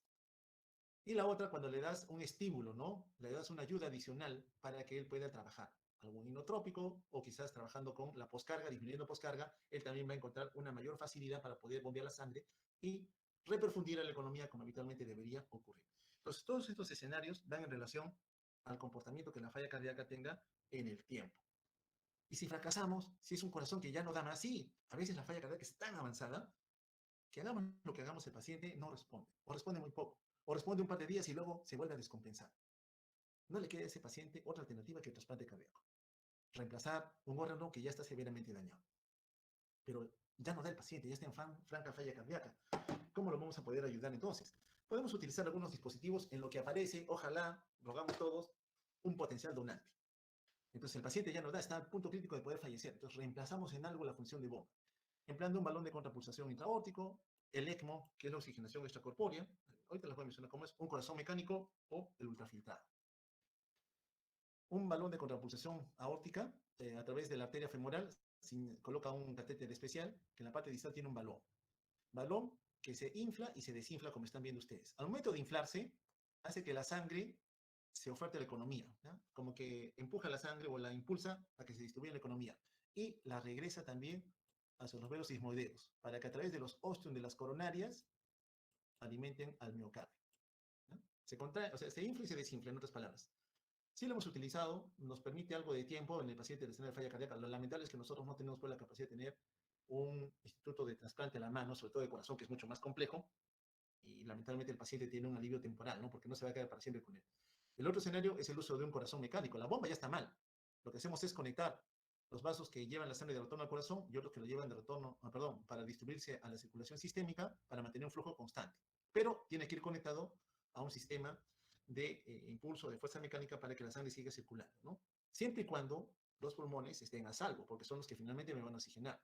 Y la otra, cuando le das un estímulo, ¿no? Le das una ayuda adicional para que él pueda trabajar. Algún inotrópico o quizás trabajando con la poscarga, disminuyendo poscarga, él también va a encontrar una mayor facilidad para poder bombear la sangre y reperfundir a la economía como habitualmente debería ocurrir. Entonces, todos estos escenarios van en relación al comportamiento que la falla cardíaca tenga en el tiempo. Y si fracasamos, si es un corazón que ya no da más, sí, a veces la falla cardíaca es tan avanzada que hagamos lo que hagamos, el paciente no responde, o responde muy poco, o responde un par de días y luego se vuelve a descompensar. No le queda a ese paciente otra alternativa que el trasplante cardíaco. Reemplazar un órgano que ya está severamente dañado. Pero ya no da el paciente, ya está en franca falla cardíaca. ¿Cómo lo vamos a poder ayudar entonces? Podemos utilizar algunos dispositivos en lo que aparece, ojalá, rogamos todos, un potencial donante. Entonces el paciente ya no da, está al punto crítico de poder fallecer. Entonces reemplazamos en algo la función de bomba. Empleando un balón de contrapulsación intraórtico, el ECMO, que es la oxigenación extracorpórea. Ahorita les voy a mencionar cómo es un corazón mecánico o el ultrafiltrado. un balón de contrapulsación aórtica a través de la arteria femoral, coloca un catéter especial que en la parte distal tiene un balón. Balón que se infla y se desinfla como están viendo ustedes. Al momento de inflarse, hace que la sangre se oferte a la economía, ¿no? Como que empuja la sangre o la impulsa a que se distribuya la economía y la regresa también hacia los velos sismoideos para que a través de los ostium de las coronarias alimenten al miocardio, ¿no? Se contrae, o sea, se infla y se desinfla, en otras palabras. Si lo hemos utilizado, nos permite algo de tiempo en el paciente de escena de falla cardíaca. Lo lamentable es que nosotros no tenemos pues, la capacidad de tener un instituto de trasplante a la mano, sobre todo de corazón, que es mucho más complejo, y lamentablemente el paciente tiene un alivio temporal, ¿no? Porque no se va a quedar para siempre con él. El otro escenario es el uso de un corazón mecánico. La bomba ya está mal. Lo que hacemos es conectar los vasos que llevan la sangre de retorno al corazón y otros que lo llevan de retorno, perdón, para distribuirse a la circulación sistémica para mantener un flujo constante. Pero tiene que ir conectado a un sistema de impulso de fuerza mecánica para que la sangre siga circulando, ¿no? Siempre y cuando los pulmones estén a salvo, porque son los que finalmente me van a oxigenar.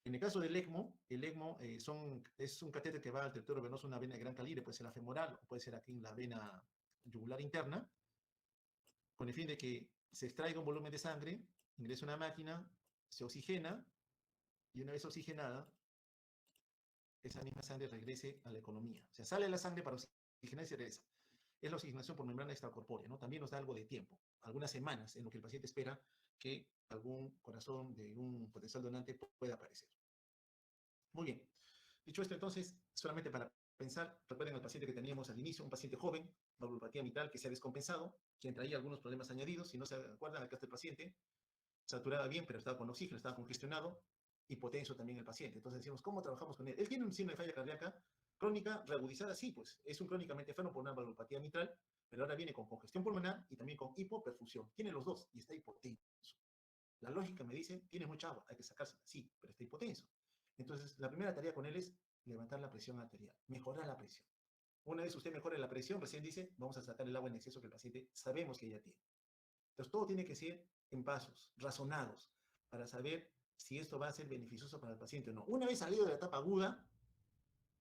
En el caso del ECMO, el ECMO es un catéter que va al territorio venoso, una vena de gran calibre, puede ser la femoral o puede ser aquí en la vena yugular interna, con el fin de que se extraiga un volumen de sangre, ingresa una máquina, se oxigena y una vez oxigenada, esa misma sangre regrese a la economía. O sea, sale la sangre para oxigenar y se regresa. Es la oxigenación por membrana extracorpórea, ¿no? También nos da algo de tiempo, algunas semanas en lo que el paciente espera que algún corazón de un potencial donante pueda aparecer. Muy bien. Dicho esto, entonces, solamente para pensar, recuerden al paciente que teníamos al inicio, un paciente joven, valvulopatía mitral que se ha descompensado, quien traía algunos problemas añadidos. Si no se acuerdan, acá está el paciente, saturaba bien, pero estaba con oxígeno, estaba congestionado, hipotenso también el paciente. Entonces decimos, ¿cómo trabajamos con él? Él tiene un síndrome de falla cardíaca crónica reagudizada, sí, pues es un crónicamente enfermo por una valvulopatía mitral, pero ahora viene con congestión pulmonar y también con hipoperfusión. Tiene los dos y está hipotenso. La lógica me dice, tiene mucha agua, hay que sacársela, sí, pero está hipotenso. Entonces, la primera tarea con él es levantar la presión arterial, mejorar la presión. Una vez usted mejore la presión, recién dice, vamos a sacar el agua en exceso que el paciente sabemos que ya tiene. Entonces, todo tiene que ser en pasos, razonados, para saber si esto va a ser beneficioso para el paciente o no. Una vez salido de la etapa aguda,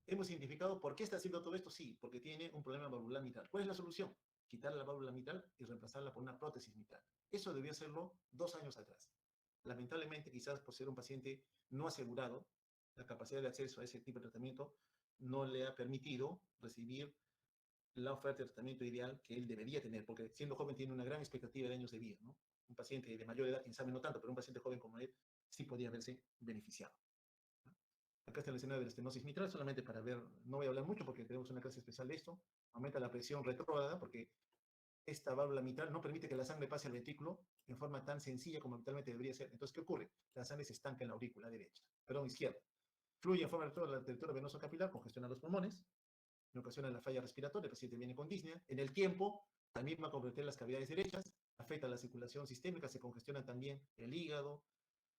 hemos identificado por qué está haciendo todo esto. Sí, porque tiene un problema valvular mitral. ¿Cuál es la solución? Quitar la válvula mitral y reemplazarla por una prótesis mitral. Eso debió hacerlo 2 años atrás. Lamentablemente, quizás por ser un paciente no asegurado, la capacidad de acceso a ese tipo de tratamiento no le ha permitido recibir la oferta de tratamiento ideal que él debería tener, porque siendo joven tiene una gran expectativa de años de vida, ¿no? Un paciente de mayor edad, quien sabe no tanto, pero un paciente joven como él sí podría verse beneficiado. Acá está el escenario de la estenosis mitral, solamente para ver, no voy a hablar mucho porque tenemos una clase especial de esto. Aumenta la presión retrógrada porque esta válvula mitral no permite que la sangre pase al ventrículo en forma tan sencilla como habitualmente debería ser. Entonces, ¿qué ocurre? La sangre se estanca en la aurícula derecha, perdón, izquierda. Fluye en forma retrógrada al territorio venoso capilar, congestiona los pulmones, me ocasiona la falla respiratoria, el paciente viene con disnea. En el tiempo, también va a comprometer las cavidades derechas, afecta la circulación sistémica, se congestiona también el hígado,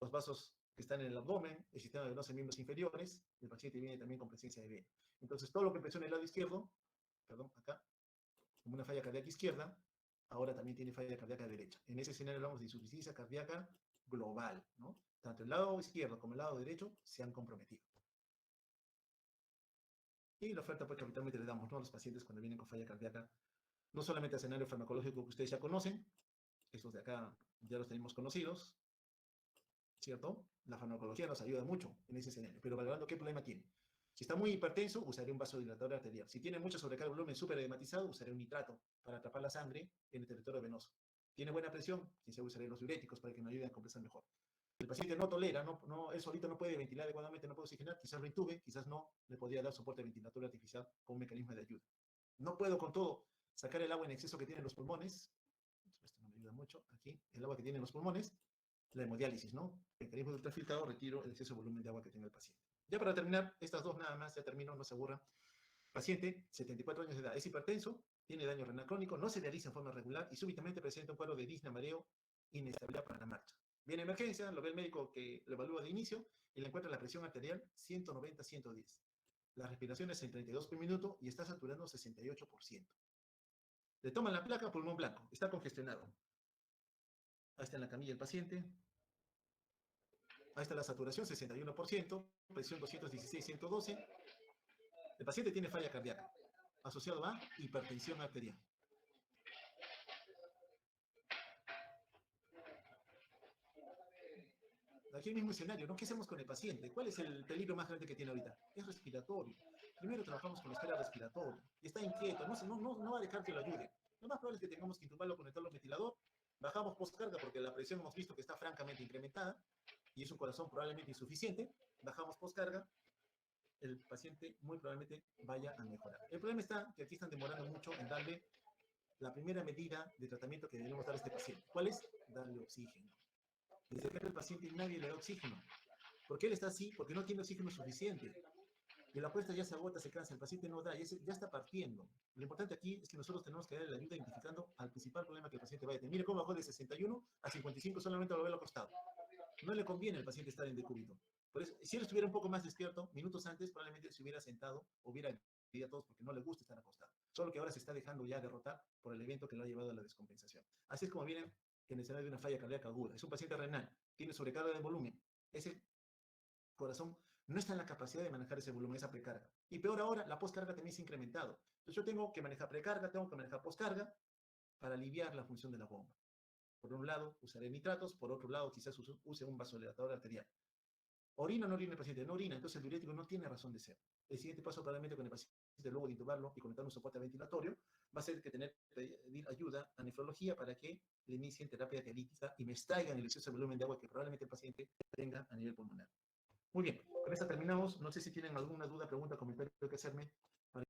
los vasos que están en el abdomen, el sistema venoso en miembros inferiores, el paciente viene también con presencia de vena. Entonces, todo lo que empezó en el lado izquierdo, perdón, acá, como una falla cardíaca izquierda, ahora también tiene falla cardíaca derecha. En ese escenario hablamos de insuficiencia cardíaca global, ¿no? Tanto el lado izquierdo como el lado derecho se han comprometido. Y la oferta, pues, que habitualmente le damos, ¿no?, a los pacientes cuando vienen con falla cardíaca, no solamente el escenario farmacológico que ustedes ya conocen, estos de acá ya los tenemos conocidos, ¿cierto? La farmacología nos ayuda mucho en ese escenario, pero valorando qué problema tiene. Si está muy hipertenso, usaré un vasodilatador arterial. Si tiene mucha sobrecarga de volumen superedematizado, usaré un nitrato para atrapar la sangre en el territorio venoso. Tiene buena presión, quizá usaré los diuréticos para que me ayuden a compensar mejor. El paciente no tolera, él solito no puede ventilar adecuadamente, no puede oxigenar, quizás lo intube, quizás no, le podría dar soporte ventilatorio artificial con un mecanismo de ayuda. No puedo con todo sacar el agua en exceso que tienen los pulmones, esto no me ayuda mucho, aquí, el agua que tienen los pulmones, la hemodiálisis, ¿no? El mecanismo de ultrafiltrado, retiro el exceso de volumen de agua que tenga el paciente. Ya para terminar, estas dos nada más, ya termino, no se aburra. Paciente, 74 años de edad, es hipertenso, tiene daño renal crónico, no se dializa en forma regular y súbitamente presenta un cuadro de disnea, mareo, inestabilidad para la marcha. Viene emergencia, lo ve el médico que lo evalúa de inicio y le encuentra la presión arterial 190-110. Las respiraciones en 32 por minuto y está saturando 68%. Le toman la placa, pulmón blanco, está congestionado. Ahí está en la camilla el paciente. Ahí está la saturación, 61%, presión 216-112. El paciente tiene falla cardíaca, asociado a hipertensión arterial. aquí el mismo escenario, ¿no? ¿Qué hacemos con el paciente? ¿Cuál es el peligro más grande que tiene ahorita? Es respiratorio. Primero trabajamos con la esfera respiratoria. Está inquieto, no va a dejar que lo ayude. Lo más probable es que tengamos que intubarlo con el ventilador. Bajamos postcarga porque la presión hemos visto que está francamente incrementada y es un corazón probablemente insuficiente. Bajamos postcarga, el paciente muy probablemente vaya a mejorar. El problema está que aquí están demorando mucho en darle la primera medida de tratamiento que debemos dar a este paciente. ¿Cuál es? Darle oxígeno. Desde que el paciente nadie le da oxígeno. ¿Por qué él está así? Porque no tiene oxígeno suficiente. Y la apuesta ya se agota, se cansa, el paciente no da, ya está partiendo. Lo importante aquí es que nosotros tenemos que darle la ayuda identificando al principal problema que el paciente vaya a tener. Mire cómo bajó de 61 a 55 solamente al haberlo acostado. No le conviene al paciente estar en decúbito. Por eso, si él estuviera un poco más despierto, minutos antes, probablemente se hubiera sentado, hubiera a todos porque no le gusta estar acostado. Solo que ahora se está dejando ya derrotar por el evento que lo ha llevado a la descompensación. Así es como viene en el escenario de una falla cardíaca aguda. Es un paciente renal, tiene sobrecarga de volumen. Ese corazón no está en la capacidad de manejar ese volumen, esa precarga. Y peor ahora, la postcarga también se ha incrementado. Entonces yo tengo que manejar precarga, tengo que manejar postcarga para aliviar la función de la bomba. Por un lado, usaré nitratos, por otro lado, quizás use un vasodilatador arterial. ¿Orina o no orina el paciente? No orina, entonces el diurético no tiene razón de ser. El siguiente paso probablemente con el paciente, luego de intubarlo y conectar un soporte ventilatorio, va a ser que tener que pedir ayuda a nefrología para que le inicien terapia dialítica y me extraigan el exceso de volumen de agua que probablemente el paciente tenga a nivel pulmonar. Muy bien, con esta terminamos. No sé si tienen alguna duda, pregunta, comentario que hacerme.